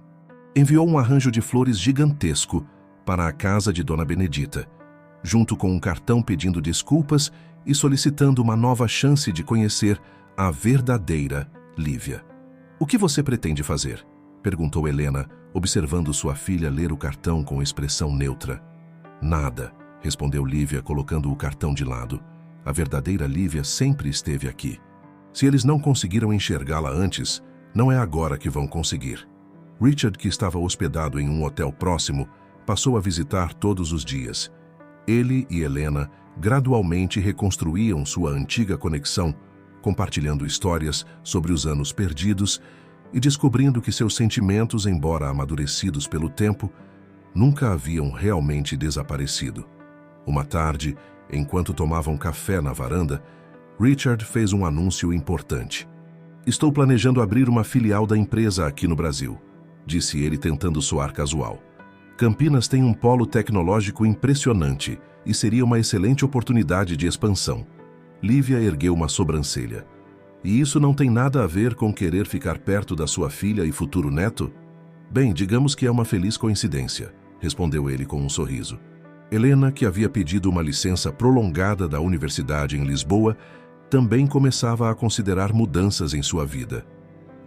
Enviou um arranjo de flores gigantesco para a casa de Dona Benedita junto com um cartão pedindo desculpas e solicitando uma nova chance de conhecer a verdadeira Lívia. "O que você pretende fazer?" perguntou Helena, observando sua filha ler o cartão com expressão neutra. "Nada", respondeu Lívia, colocando o cartão de lado. "A verdadeira Lívia sempre esteve aqui. Se eles não conseguiram enxergá-la antes, não é agora que vão conseguir." Richard, que estava hospedado em um hotel próximo, passou a visitar todos os dias. Ele e Helena gradualmente reconstruíam sua antiga conexão, compartilhando histórias sobre os anos perdidos e descobrindo que seus sentimentos, embora amadurecidos pelo tempo, nunca haviam realmente desaparecido. Uma tarde, enquanto tomavam café na varanda, Richard fez um anúncio importante. "Estou planejando abrir uma filial da empresa aqui no Brasil", disse ele tentando soar casual. "Campinas tem um polo tecnológico impressionante e seria uma excelente oportunidade de expansão." Lívia ergueu uma sobrancelha. "E isso não tem nada a ver com querer ficar perto da sua filha e futuro neto?" "Bem, digamos que é uma feliz coincidência", respondeu ele com um sorriso. Helena, que havia pedido uma licença prolongada da universidade em Lisboa, também começava a considerar mudanças em sua vida.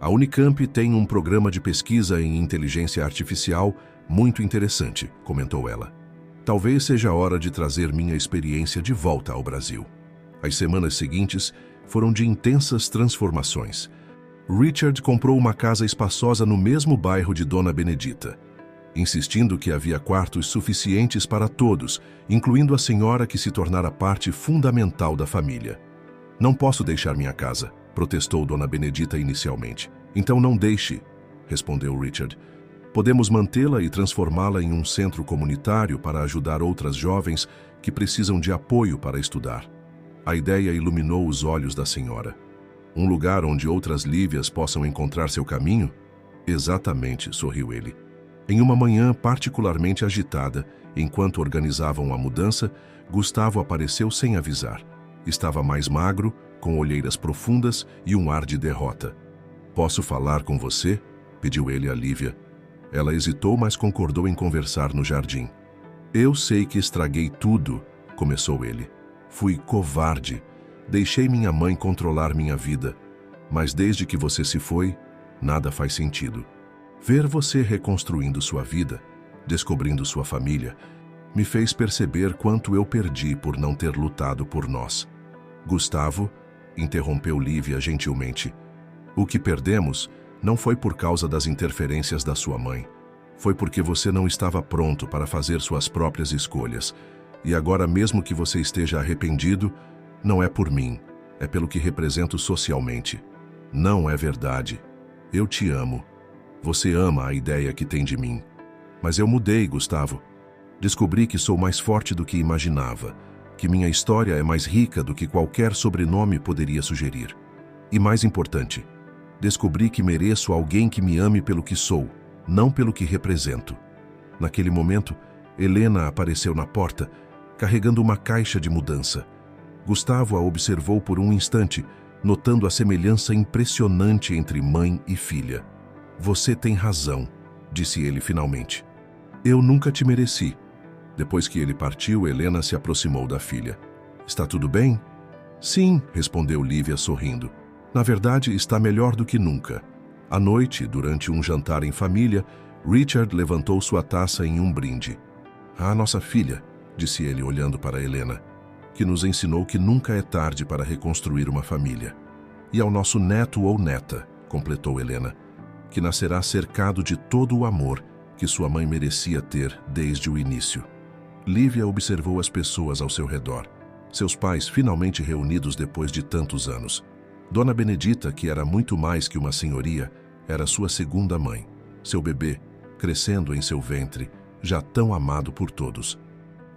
"A Unicamp tem um programa de pesquisa em inteligência artificial muito interessante", comentou ela. "Talvez seja a hora de trazer minha experiência de volta ao Brasil." As semanas seguintes foram de intensas transformações. Richard comprou uma casa espaçosa no mesmo bairro de Dona Benedita, insistindo que havia quartos suficientes para todos, incluindo a senhora, que se tornara parte fundamental da família. "Não posso deixar minha casa", protestou Dona Benedita inicialmente. "Então não deixe", respondeu Richard. "Podemos mantê-la e transformá-la em um centro comunitário para ajudar outras jovens que precisam de apoio para estudar." A ideia iluminou os olhos da senhora. "Um lugar onde outras Lívias possam encontrar seu caminho?" "Exatamente", sorriu ele. Em uma manhã particularmente agitada, enquanto organizavam a mudança, Gustavo apareceu sem avisar. Estava mais magro, com olheiras profundas e um ar de derrota. "Posso falar com você?" pediu ele a Lívia. Ela hesitou, mas concordou em conversar no jardim. "Eu sei que estraguei tudo", começou ele. "Fui covarde. Deixei minha mãe controlar minha vida. Mas desde que você se foi, nada faz sentido. Ver você reconstruindo sua vida, descobrindo sua família, me fez perceber quanto eu perdi por não ter lutado por nós." "Gustavo", interrompeu Lívia gentilmente, "o que perdemos não foi por causa das interferências da sua mãe. Foi porque você não estava pronto para fazer suas próprias escolhas. E agora, mesmo que você esteja arrependido, não é por mim, é pelo que represento socialmente. Não é verdade. Eu te amo. Você ama a ideia que tem de mim. Mas eu mudei, Gustavo. Descobri que sou mais forte do que imaginava, que minha história é mais rica do que qualquer sobrenome poderia sugerir. E mais importante, descobri que mereço alguém que me ame pelo que sou, não pelo que represento." Naquele momento, Helena apareceu na porta, carregando uma caixa de mudança. Gustavo a observou por um instante, notando a semelhança impressionante entre mãe e filha. "Você tem razão", disse ele finalmente. "Eu nunca te mereci." Depois que ele partiu, Helena se aproximou da filha. "Está tudo bem?" "Sim", respondeu Lívia sorrindo. "Na verdade, está melhor do que nunca." À noite, durante um jantar em família, Richard levantou sua taça em um brinde. "À nossa filha", disse ele olhando para Helena, "que nos ensinou que nunca é tarde para reconstruir uma família. E ao nosso neto ou neta", completou Helena, "que nascerá cercado de todo o amor que sua mãe merecia ter desde o início." Lívia observou as pessoas ao seu redor, seus pais finalmente reunidos depois de tantos anos. Dona Benedita, que era muito mais que uma senhoria, era sua segunda mãe, seu bebê, crescendo em seu ventre, já tão amado por todos.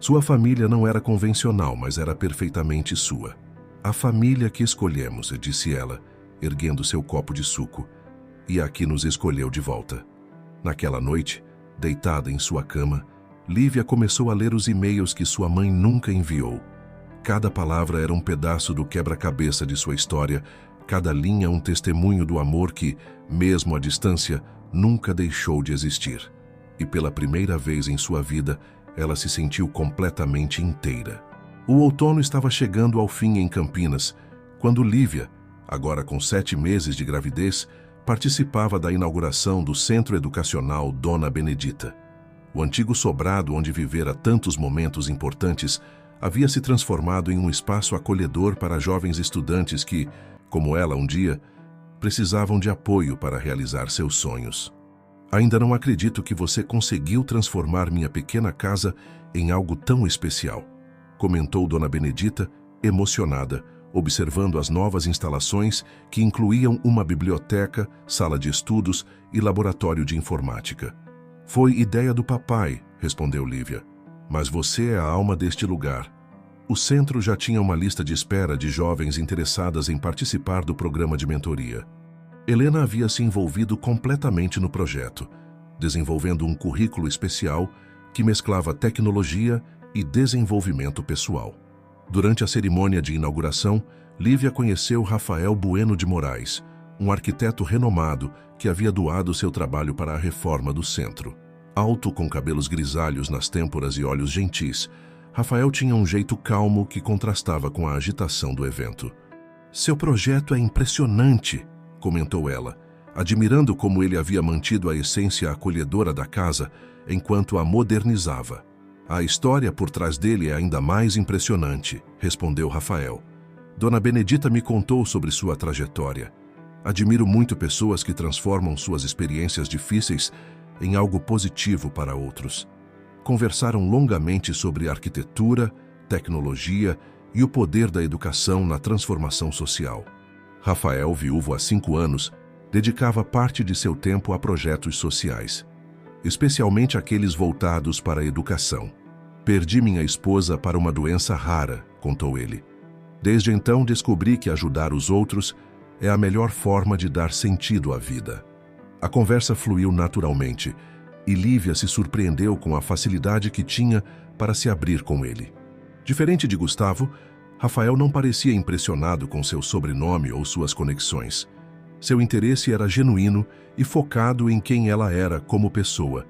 Sua família não era convencional, mas era perfeitamente sua. "A família que escolhemos", disse ela, erguendo seu copo de suco, "e a que nos escolheu de volta." Naquela noite, deitada em sua cama, Lívia começou a ler os e-mails que sua mãe nunca enviou. Cada palavra era um pedaço do quebra-cabeça de sua história, cada linha um testemunho do amor que, mesmo à distância, nunca deixou de existir. E pela primeira vez em sua vida, ela se sentiu completamente inteira. O outono estava chegando ao fim em Campinas, quando Lívia, agora com 7 meses de gravidez, participava da inauguração do Centro Educacional Dona Benedita. O antigo sobrado onde vivera tantos momentos importantes havia se transformado em um espaço acolhedor para jovens estudantes que, como ela um dia, precisavam de apoio para realizar seus sonhos. Ainda não acredito que você conseguiu transformar minha pequena casa em algo tão especial, comentou Dona Benedita, emocionada, observando as novas instalações que incluíam uma biblioteca, sala de estudos e laboratório de informática. Foi ideia do papai, respondeu Lívia. Mas você é a alma deste lugar. O centro já tinha uma lista de espera de jovens interessadas em participar do programa de mentoria. Helena havia se envolvido completamente no projeto, desenvolvendo um currículo especial que mesclava tecnologia e desenvolvimento pessoal. Durante a cerimônia de inauguração, Lívia conheceu Rafael Bueno de Moraes, um arquiteto renomado que havia doado seu trabalho para a reforma do centro. Alto, com cabelos grisalhos nas têmporas e olhos gentis, Rafael tinha um jeito calmo que contrastava com a agitação do evento. Seu projeto é impressionante, comentou ela, admirando como ele havia mantido a essência acolhedora da casa enquanto a modernizava. A história por trás dele é ainda mais impressionante, respondeu Rafael. Dona Benedita me contou sobre sua trajetória. Admiro muito pessoas que transformam suas experiências difíceis em algo positivo para outros. Conversaram longamente sobre arquitetura, tecnologia e o poder da educação na transformação social. Rafael, viúvo há 5 anos, dedicava parte de seu tempo a projetos sociais, especialmente aqueles voltados para a educação. Perdi minha esposa para uma doença rara, contou ele. Desde então descobri que ajudar os outros é a melhor forma de dar sentido à vida. A conversa fluiu naturalmente e Lívia se surpreendeu com a facilidade que tinha para se abrir com ele. Diferente de Gustavo, Rafael não parecia impressionado com seu sobrenome ou suas conexões. Seu interesse era genuíno e focado em quem ela era como pessoa.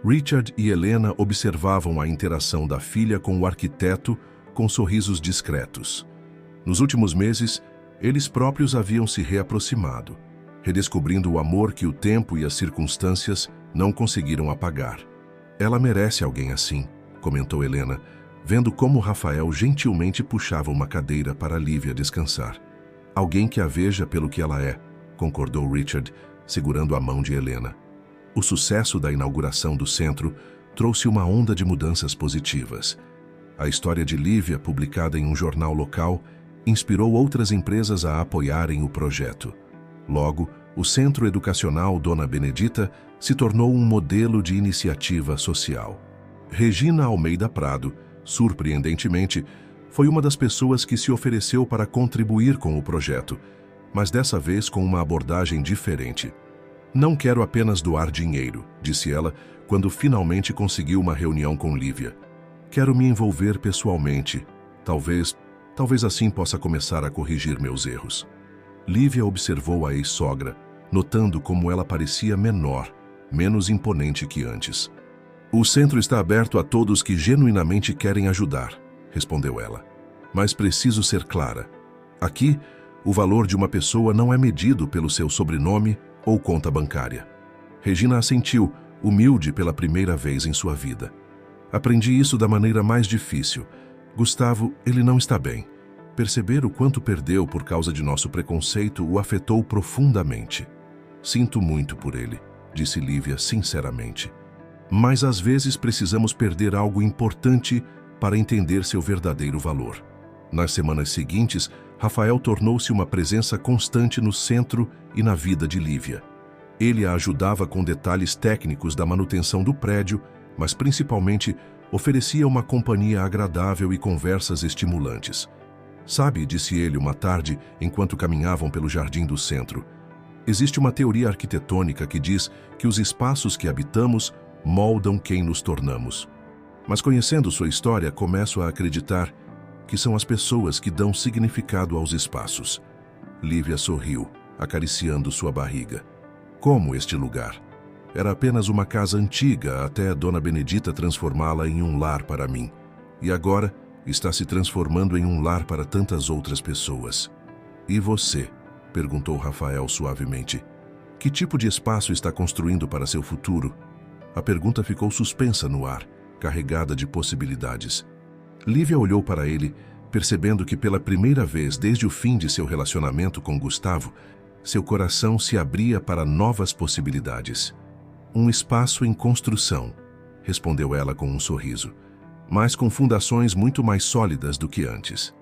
Richard e Helena observavam a interação da filha com o arquiteto com sorrisos discretos. Nos últimos meses, eles próprios haviam se reaproximado, redescobrindo o amor que o tempo e as circunstâncias não conseguiram apagar. Ela merece alguém assim, comentou Helena, vendo como Rafael gentilmente puxava uma cadeira para Lívia descansar. Alguém que a veja pelo que ela é, concordou Richard, segurando a mão de Helena. O sucesso da inauguração do centro trouxe uma onda de mudanças positivas. A história de Lívia, publicada em um jornal local, inspirou outras empresas a apoiarem o projeto. Logo, o Centro Educacional Dona Benedita se tornou um modelo de iniciativa social. Regina Almeida Prado, surpreendentemente, foi uma das pessoas que se ofereceu para contribuir com o projeto, mas dessa vez com uma abordagem diferente. Não quero apenas doar dinheiro, disse ela, quando finalmente conseguiu uma reunião com Lívia. Quero me envolver pessoalmente. Talvez assim possa começar a corrigir meus erros. Lívia observou a ex-sogra, notando como ela parecia menor, menos imponente que antes. O centro está aberto a todos que genuinamente querem ajudar, respondeu ela. Mas preciso ser clara. Aqui, o valor de uma pessoa não é medido pelo seu sobrenome ou conta bancária. Regina assentiu, humilde pela primeira vez em sua vida. Aprendi isso da maneira mais difícil. Gustavo, ele não está bem. Perceber o quanto perdeu por causa de nosso preconceito o afetou profundamente. Sinto muito por ele, disse Lívia sinceramente. Mas às vezes precisamos perder algo importante para entender seu verdadeiro valor. Nas semanas seguintes, Rafael tornou-se uma presença constante no centro e na vida de Lívia. Ele a ajudava com detalhes técnicos da manutenção do prédio, mas principalmente oferecia uma companhia agradável e conversas estimulantes. Sabe, disse ele uma tarde, enquanto caminhavam pelo jardim do centro, existe uma teoria arquitetônica que diz que os espaços que habitamos moldam quem nos tornamos. Mas conhecendo sua história, começo a acreditar que são as pessoas que dão significado aos espaços. Lívia sorriu, acariciando sua barriga. Como este lugar? Era apenas uma casa antiga até Dona Benedita transformá-la em um lar para mim. E agora está se transformando em um lar para tantas outras pessoas. E você? Perguntou Rafael suavemente. Que tipo de espaço está construindo para seu futuro? A pergunta ficou suspensa no ar, carregada de possibilidades. Lívia olhou para ele, percebendo que pela primeira vez desde o fim de seu relacionamento com Gustavo, seu coração se abria para novas possibilidades. Um espaço em construção, respondeu ela com um sorriso, mas com fundações muito mais sólidas do que antes.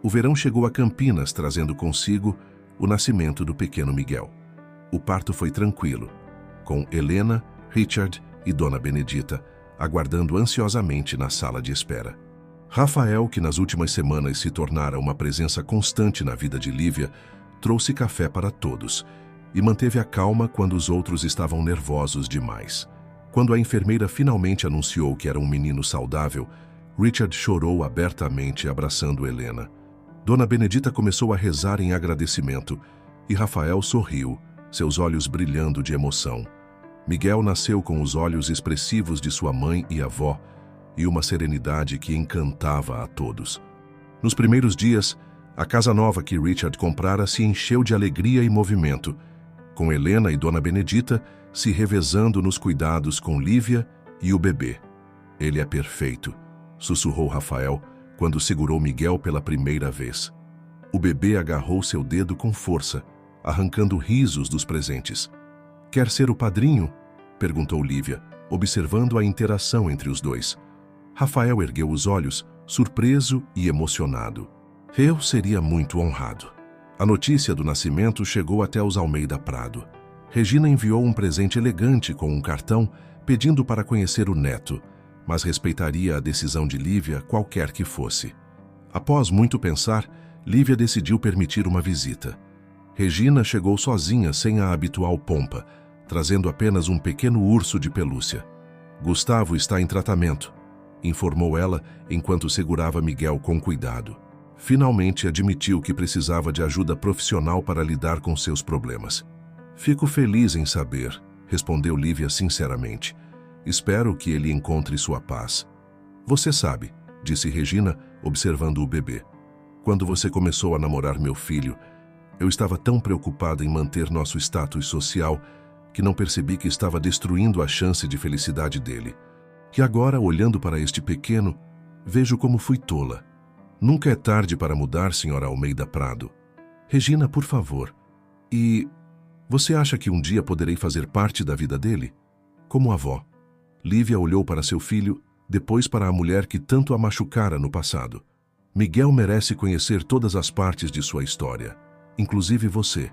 O verão chegou a Campinas, trazendo consigo o nascimento do pequeno Miguel. O parto foi tranquilo, com Helena, Richard e Dona Benedita aguardando ansiosamente na sala de espera. Rafael, que nas últimas semanas se tornara uma presença constante na vida de Lívia, trouxe café para todos e manteve a calma quando os outros estavam nervosos demais. Quando a enfermeira finalmente anunciou que era um menino saudável, Richard chorou abertamente abraçando Helena. Dona Benedita começou a rezar em agradecimento e Rafael sorriu, seus olhos brilhando de emoção. Miguel nasceu com os olhos expressivos de sua mãe e avó e uma serenidade que encantava a todos. Nos primeiros dias, a casa nova que Richard comprara se encheu de alegria e movimento, com Helena e Dona Benedita se revezando nos cuidados com Lívia e o bebê. Ele é perfeito, sussurrou Rafael quando segurou Miguel pela primeira vez. O bebê agarrou seu dedo com força, arrancando risos dos presentes. Quer ser o padrinho? Perguntou Lívia, observando a interação entre os dois. Rafael ergueu os olhos, surpreso e emocionado. Eu seria muito honrado. A notícia do nascimento chegou até os Almeida Prado. Regina enviou um presente elegante com um cartão pedindo para conhecer o neto, mas respeitaria a decisão de Lívia qualquer que fosse. Após muito pensar, Lívia decidiu permitir uma visita. Regina chegou sozinha sem a habitual pompa, trazendo apenas um pequeno urso de pelúcia. Gustavo está em tratamento, informou ela enquanto segurava Miguel com cuidado. Finalmente admitiu que precisava de ajuda profissional para lidar com seus problemas. Fico feliz em saber, respondeu Lívia sinceramente. Espero que ele encontre sua paz. Você sabe, disse Regina, observando o bebê. Quando você começou a namorar meu filho, eu estava tão preocupada em manter nosso status social que não percebi que estava destruindo a chance de felicidade dele. E agora, olhando para este pequeno, vejo como fui tola. Nunca é tarde para mudar, senhora Almeida Prado. Regina, por favor. E você acha que um dia poderei fazer parte da vida dele? Como avó. Lívia olhou para seu filho, depois para a mulher que tanto a machucara no passado. Miguel merece conhecer todas as partes de sua história, inclusive você,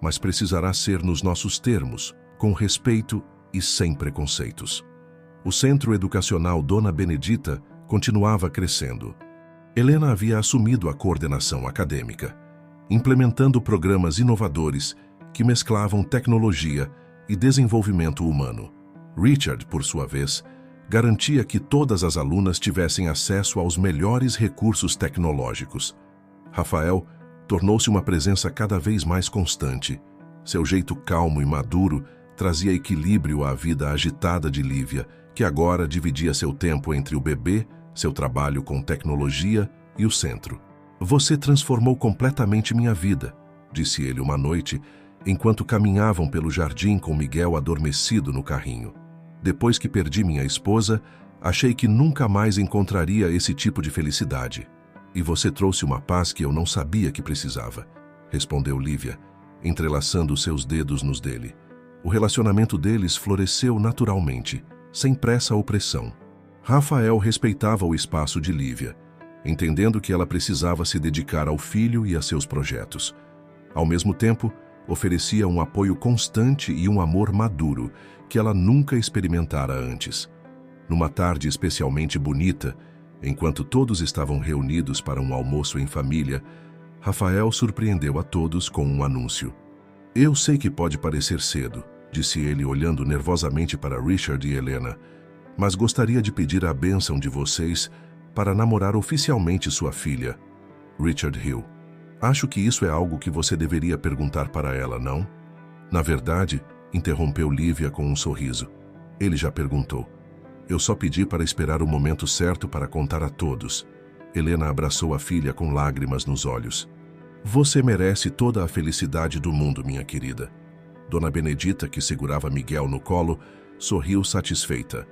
mas precisará ser nos nossos termos, com respeito e sem preconceitos. O Centro Educacional Dona Benedita continuava crescendo. Helena havia assumido a coordenação acadêmica, implementando programas inovadores que mesclavam tecnologia e desenvolvimento humano. Richard, por sua vez, garantia que todas as alunas tivessem acesso aos melhores recursos tecnológicos. Rafael tornou-se uma presença cada vez mais constante. Seu jeito calmo e maduro trazia equilíbrio à vida agitada de Lívia, que agora dividia seu tempo entre o bebê, seu trabalho com tecnologia e o centro. Você transformou completamente minha vida, disse ele uma noite, enquanto caminhavam pelo jardim com Miguel adormecido no carrinho. Depois que perdi minha esposa, achei que nunca mais encontraria esse tipo de felicidade. E você trouxe uma paz que eu não sabia que precisava, respondeu Lívia, entrelaçando seus dedos nos dele. O relacionamento deles floresceu naturalmente, sem pressa ou pressão. Rafael respeitava o espaço de Lívia, entendendo que ela precisava se dedicar ao filho e a seus projetos. Ao mesmo tempo, oferecia um apoio constante e um amor maduro que ela nunca experimentara antes. Numa tarde especialmente bonita, enquanto todos estavam reunidos para um almoço em família, Rafael surpreendeu a todos com um anúncio. Eu sei que pode parecer cedo, disse ele olhando nervosamente para Richard e Helena, mas gostaria de pedir a bênção de vocês para namorar oficialmente sua filha. Richard riu. Acho que isso é algo que você deveria perguntar para ela, não? Na verdade, interrompeu Lívia com um sorriso. Ele já perguntou. Eu só pedi para esperar o momento certo para contar a todos. Helena abraçou a filha com lágrimas nos olhos. Você merece toda a felicidade do mundo, minha querida. Dona Benedita, que segurava Miguel no colo, sorriu satisfeita.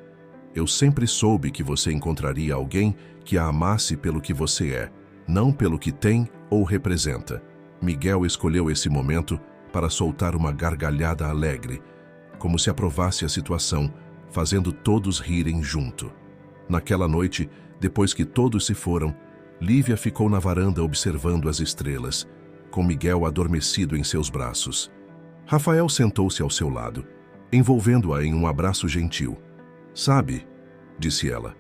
Eu sempre soube que você encontraria alguém que a amasse pelo que você é, não pelo que tem ou representa. Miguel escolheu esse momento para soltar uma gargalhada alegre, como se aprovasse a situação, fazendo todos rirem junto. Naquela noite, depois que todos se foram, Lívia ficou na varanda observando as estrelas, com Miguel adormecido em seus braços. Rafael sentou-se ao seu lado, envolvendo-a em um abraço gentil. Sabe, disse ela,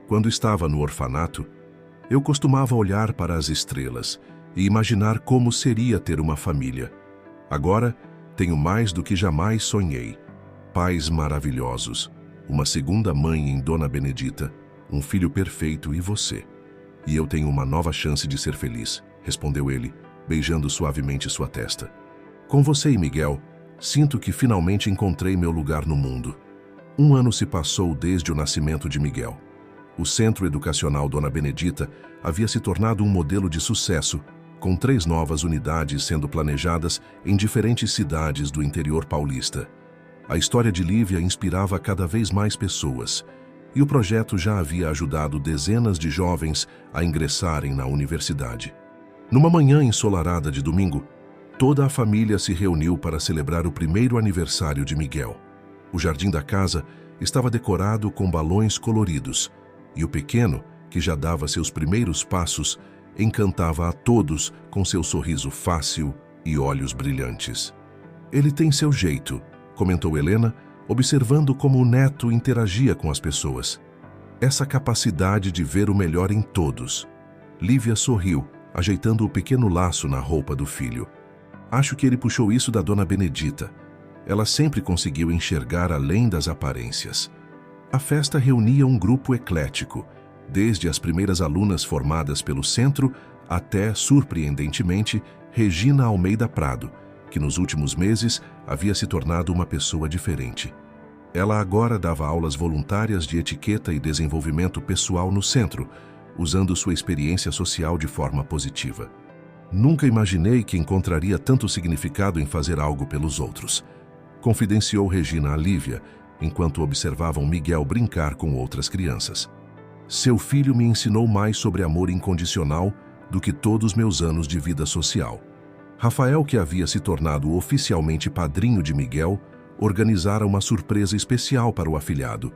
quando estava no orfanato, eu costumava olhar para as estrelas e imaginar como seria ter uma família. Agora, tenho mais do que jamais sonhei. Pais maravilhosos, uma segunda mãe em Dona Benedita, um filho perfeito e você. E eu tenho uma nova chance de ser feliz, respondeu ele, beijando suavemente sua testa. Com você e Miguel, sinto que finalmente encontrei meu lugar no mundo. 1 ano se passou desde o nascimento de Miguel. O Centro Educacional Dona Benedita havia se tornado um modelo de sucesso, com 3 novas unidades sendo planejadas em diferentes cidades do interior paulista. A história de Lívia inspirava cada vez mais pessoas, e o projeto já havia ajudado dezenas de jovens a ingressarem na universidade. Numa manhã ensolarada de domingo, toda a família se reuniu para celebrar o primeiro aniversário de Miguel. O jardim da casa estava decorado com balões coloridos, e o pequeno, que já dava seus primeiros passos, encantava a todos com seu sorriso fácil e olhos brilhantes. Ele tem seu jeito, comentou Helena, observando como o neto interagia com as pessoas. Essa capacidade de ver o melhor em todos. Lívia sorriu, ajeitando o pequeno laço na roupa do filho. Acho que ele puxou isso da Dona Benedita. Ela sempre conseguiu enxergar além das aparências. A festa reunia um grupo eclético, desde as primeiras alunas formadas pelo centro até, surpreendentemente, Regina Almeida Prado, que nos últimos meses havia se tornado uma pessoa diferente. Ela agora dava aulas voluntárias de etiqueta e desenvolvimento pessoal no centro, usando sua experiência social de forma positiva. Nunca imaginei que encontraria tanto significado em fazer algo pelos outros, confidenciou Regina a Lívia, enquanto observavam Miguel brincar com outras crianças. Seu filho me ensinou mais sobre amor incondicional do que todos meus anos de vida social. Rafael, que havia se tornado oficialmente padrinho de Miguel, organizara uma surpresa especial para o afilhado,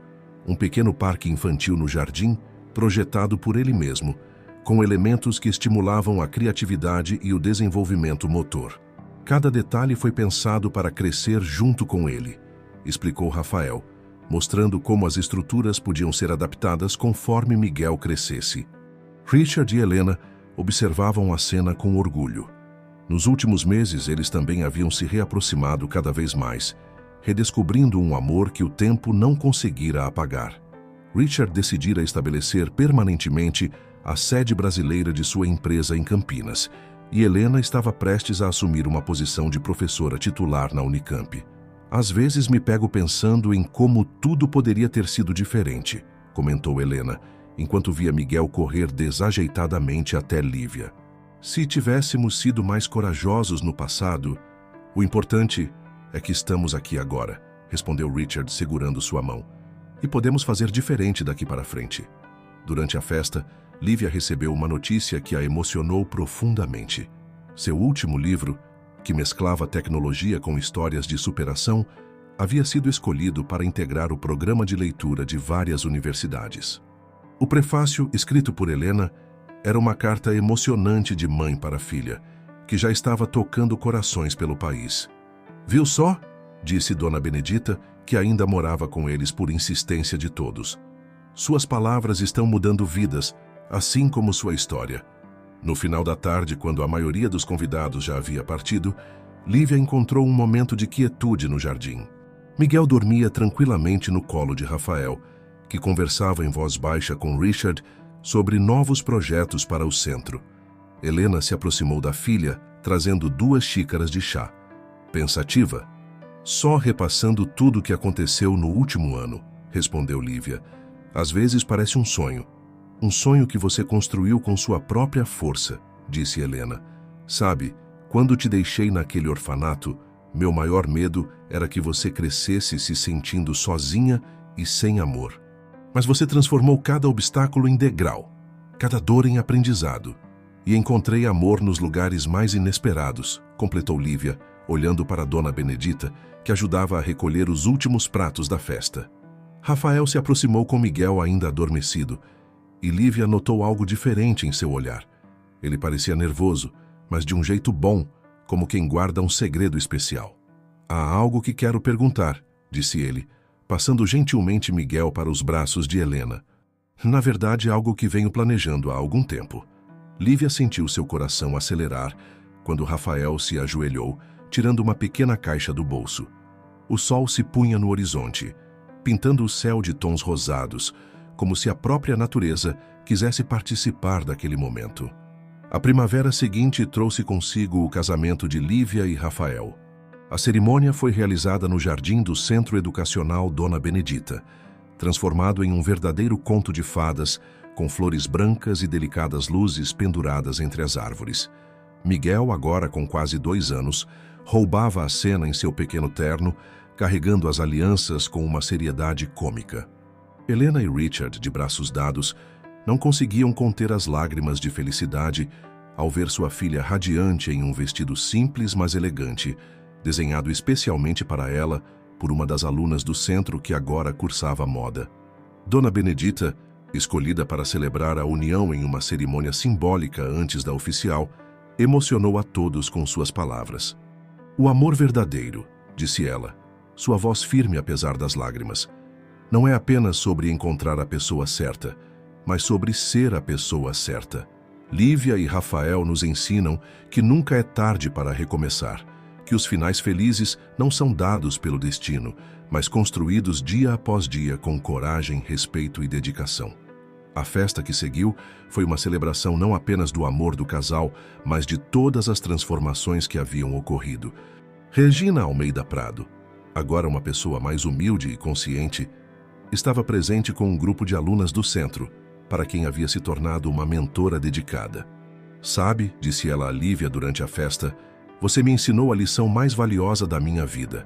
um pequeno parque infantil no jardim, projetado por ele mesmo, com elementos que estimulavam a criatividade e o desenvolvimento motor. Cada detalhe foi pensado para crescer junto com ele, explicou Rafael, mostrando como as estruturas podiam ser adaptadas conforme Miguel crescesse. Richard e Helena observavam a cena com orgulho. Nos últimos meses, eles também haviam se reaproximado cada vez mais, redescobrindo um amor que o tempo não conseguira apagar. Richard decidira estabelecer permanentemente a sede brasileira de sua empresa em Campinas, e Helena estava prestes a assumir uma posição de professora titular na Unicamp. Às vezes me pego pensando em como tudo poderia ter sido diferente, comentou Helena, enquanto via Miguel correr desajeitadamente até Lívia. Se tivéssemos sido mais corajosos no passado, o importante é que estamos aqui agora, respondeu Richard segurando sua mão. E podemos fazer diferente daqui para frente. Durante a festa, Lívia recebeu uma notícia que a emocionou profundamente. Seu último livro, que mesclava tecnologia com histórias de superação, havia sido escolhido para integrar o programa de leitura de várias universidades. O prefácio, escrito por Helena, era uma carta emocionante de mãe para filha, que já estava tocando corações pelo país. Viu só? Disse Dona Benedita, que ainda morava com eles por insistência de todos. Suas palavras estão mudando vidas, assim como sua história. No final da tarde, quando a maioria dos convidados já havia partido, Lívia encontrou um momento de quietude no jardim. Miguel dormia tranquilamente no colo de Rafael, que conversava em voz baixa com Richard sobre novos projetos para o centro. Helena se aproximou da filha, trazendo 2 xícaras de chá. Pensativa, Só repassando tudo o que aconteceu no último ano, respondeu Lívia. Às vezes parece um sonho. Um sonho que você construiu com sua própria força, disse Helena. Sabe, quando te deixei naquele orfanato, meu maior medo era que você crescesse se sentindo sozinha e sem amor. Mas você transformou cada obstáculo em degrau, cada dor em aprendizado. E encontrei amor nos lugares mais inesperados, completou Lívia, olhando para Dona Benedita, que ajudava a recolher os últimos pratos da festa. Rafael se aproximou com Miguel ainda adormecido, e Lívia notou algo diferente em seu olhar. Ele parecia nervoso, mas de um jeito bom, como quem guarda um segredo especial. Há algo que quero perguntar, disse ele, passando gentilmente Miguel para os braços de Helena. Na verdade, algo que venho planejando há algum tempo. Lívia sentiu seu coração acelerar quando Rafael se ajoelhou, tirando uma pequena caixa do bolso. O sol se punha no horizonte, pintando o céu de tons rosados, como se a própria natureza quisesse participar daquele momento. A primavera seguinte trouxe consigo o casamento de Lívia e Rafael. A cerimônia foi realizada no jardim do Centro Educacional Dona Benedita, transformado em um verdadeiro conto de fadas, com flores brancas e delicadas luzes penduradas entre as árvores. Miguel, agora com quase 2 anos, roubava a cena em seu pequeno terno, carregando as alianças com uma seriedade cômica. Helena e Richard, de braços dados, não conseguiam conter as lágrimas de felicidade ao ver sua filha radiante em um vestido simples, mas elegante, desenhado especialmente para ela por uma das alunas do centro que agora cursava moda. Dona Benedita, escolhida para celebrar a união em uma cerimônia simbólica antes da oficial, emocionou a todos com suas palavras. O amor verdadeiro, disse ela, sua voz firme apesar das lágrimas, não é apenas sobre encontrar a pessoa certa, mas sobre ser a pessoa certa. Lívia e Rafael nos ensinam que nunca é tarde para recomeçar, que os finais felizes não são dados pelo destino, mas construídos dia após dia com coragem, respeito e dedicação. A festa que seguiu foi uma celebração não apenas do amor do casal, mas de todas as transformações que haviam ocorrido. Regina Almeida Prado, agora uma pessoa mais humilde e consciente, estava presente com um grupo de alunas do centro, para quem havia se tornado uma mentora dedicada. Sabe, disse ela a Lívia durante a festa, você me ensinou a lição mais valiosa da minha vida,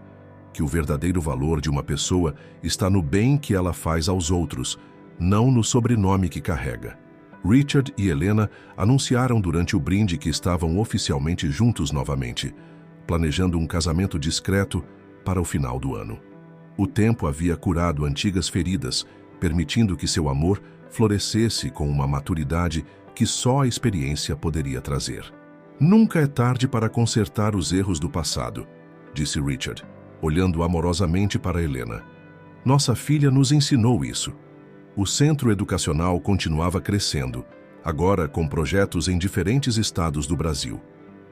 que o verdadeiro valor de uma pessoa está no bem que ela faz aos outros, não no sobrenome que carrega. Richard e Helena anunciaram durante o brinde que estavam oficialmente juntos novamente, planejando um casamento discreto para o final do ano. O tempo havia curado antigas feridas, permitindo que seu amor florescesse com uma maturidade que só a experiência poderia trazer. Nunca é tarde para consertar os erros do passado, disse Richard, olhando amorosamente para Helena. Nossa filha nos ensinou isso. O centro educacional continuava crescendo, agora com projetos em diferentes estados do Brasil.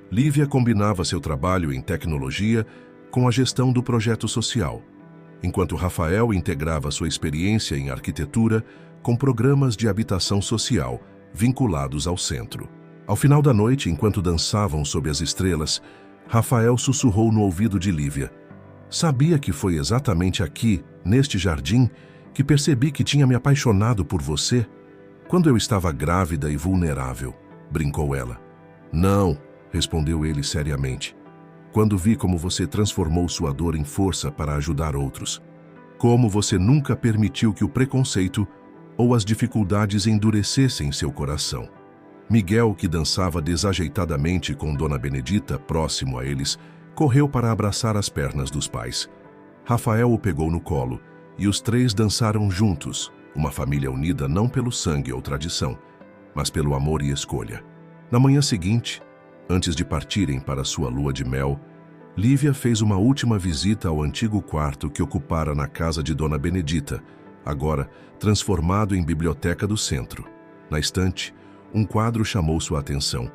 Lívia combinava seu trabalho em tecnologia com a gestão do projeto social, enquanto Rafael integrava sua experiência em arquitetura com programas de habitação social vinculados ao centro. Ao final da noite, enquanto dançavam sob as estrelas, Rafael sussurrou no ouvido de Lívia. Sabia que foi exatamente aqui, neste jardim, que percebi que tinha me apaixonado por você? Quando eu estava grávida e vulnerável, brincou ela. Não, respondeu ele seriamente. Quando vi como você transformou sua dor em força para ajudar outros. Como você nunca permitiu que o preconceito ou as dificuldades endurecessem seu coração. Miguel, que dançava desajeitadamente com Dona Benedita próximo a eles, correu para abraçar as pernas dos pais. Rafael o pegou no colo e os 3 dançaram juntos, uma família unida não pelo sangue ou tradição, mas pelo amor e escolha. Na manhã seguinte, antes de partirem para sua lua de mel, Lívia fez uma última visita ao antigo quarto que ocupara na casa de Dona Benedita, agora transformado em biblioteca do centro. Na estante, um quadro chamou sua atenção.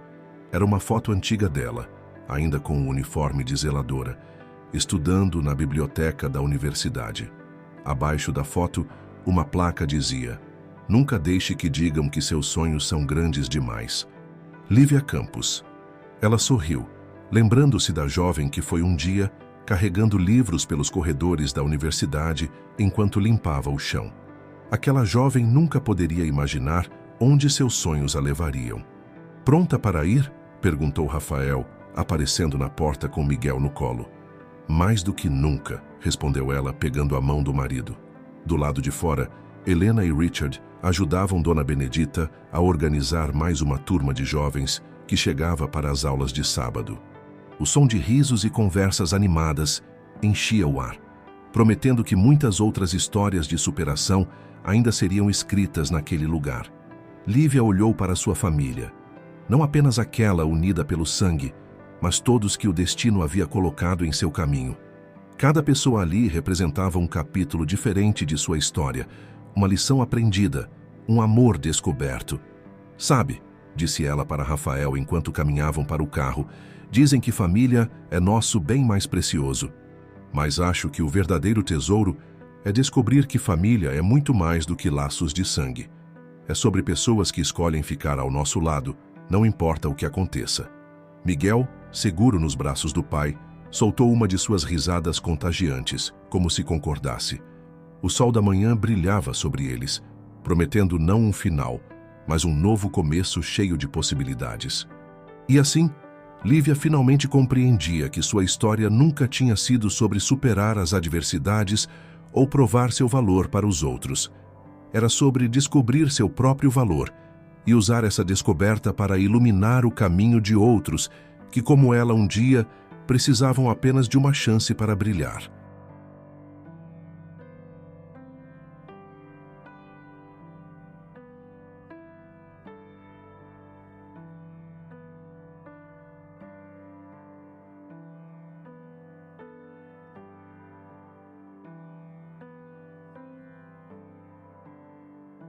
Era uma foto antiga dela, ainda com um uniforme de zeladora, estudando na biblioteca da universidade. Abaixo da foto, uma placa dizia: Nunca deixe que digam que seus sonhos são grandes demais. Lívia Campos. Ela sorriu, lembrando-se da jovem que foi um dia carregando livros pelos corredores da universidade enquanto limpava o chão. Aquela jovem nunca poderia imaginar onde seus sonhos a levariam. "Pronta para ir?" perguntou Rafael, aparecendo na porta com Miguel no colo. "Mais do que nunca", respondeu ela, pegando a mão do marido. Do lado de fora, Helena e Richard ajudavam Dona Benedita a organizar mais uma turma de jovens que chegava para as aulas de sábado. O som de risos e conversas animadas enchia o ar, prometendo que muitas outras histórias de superação ainda seriam escritas naquele lugar. Lívia olhou para sua família, não apenas aquela unida pelo sangue, mas todos que o destino havia colocado em seu caminho. Cada pessoa ali representava um capítulo diferente de sua história, uma lição aprendida, um amor descoberto. "Sabe", disse ela para Rafael enquanto caminhavam para o carro, "dizem que família é nosso bem mais precioso. Mas acho que o verdadeiro tesouro é descobrir que família é muito mais do que laços de sangue. É sobre pessoas que escolhem ficar ao nosso lado, não importa o que aconteça." Miguel, seguro nos braços do pai, soltou uma de suas risadas contagiantes, como se concordasse. O sol da manhã brilhava sobre eles, prometendo não um final, mas um novo começo cheio de possibilidades. E assim, Lívia finalmente compreendia que sua história nunca tinha sido sobre superar as adversidades ou provar seu valor para os outros. Era sobre descobrir seu próprio valor e usar essa descoberta para iluminar o caminho de outros que, como ela um dia, precisavam apenas de uma chance para brilhar.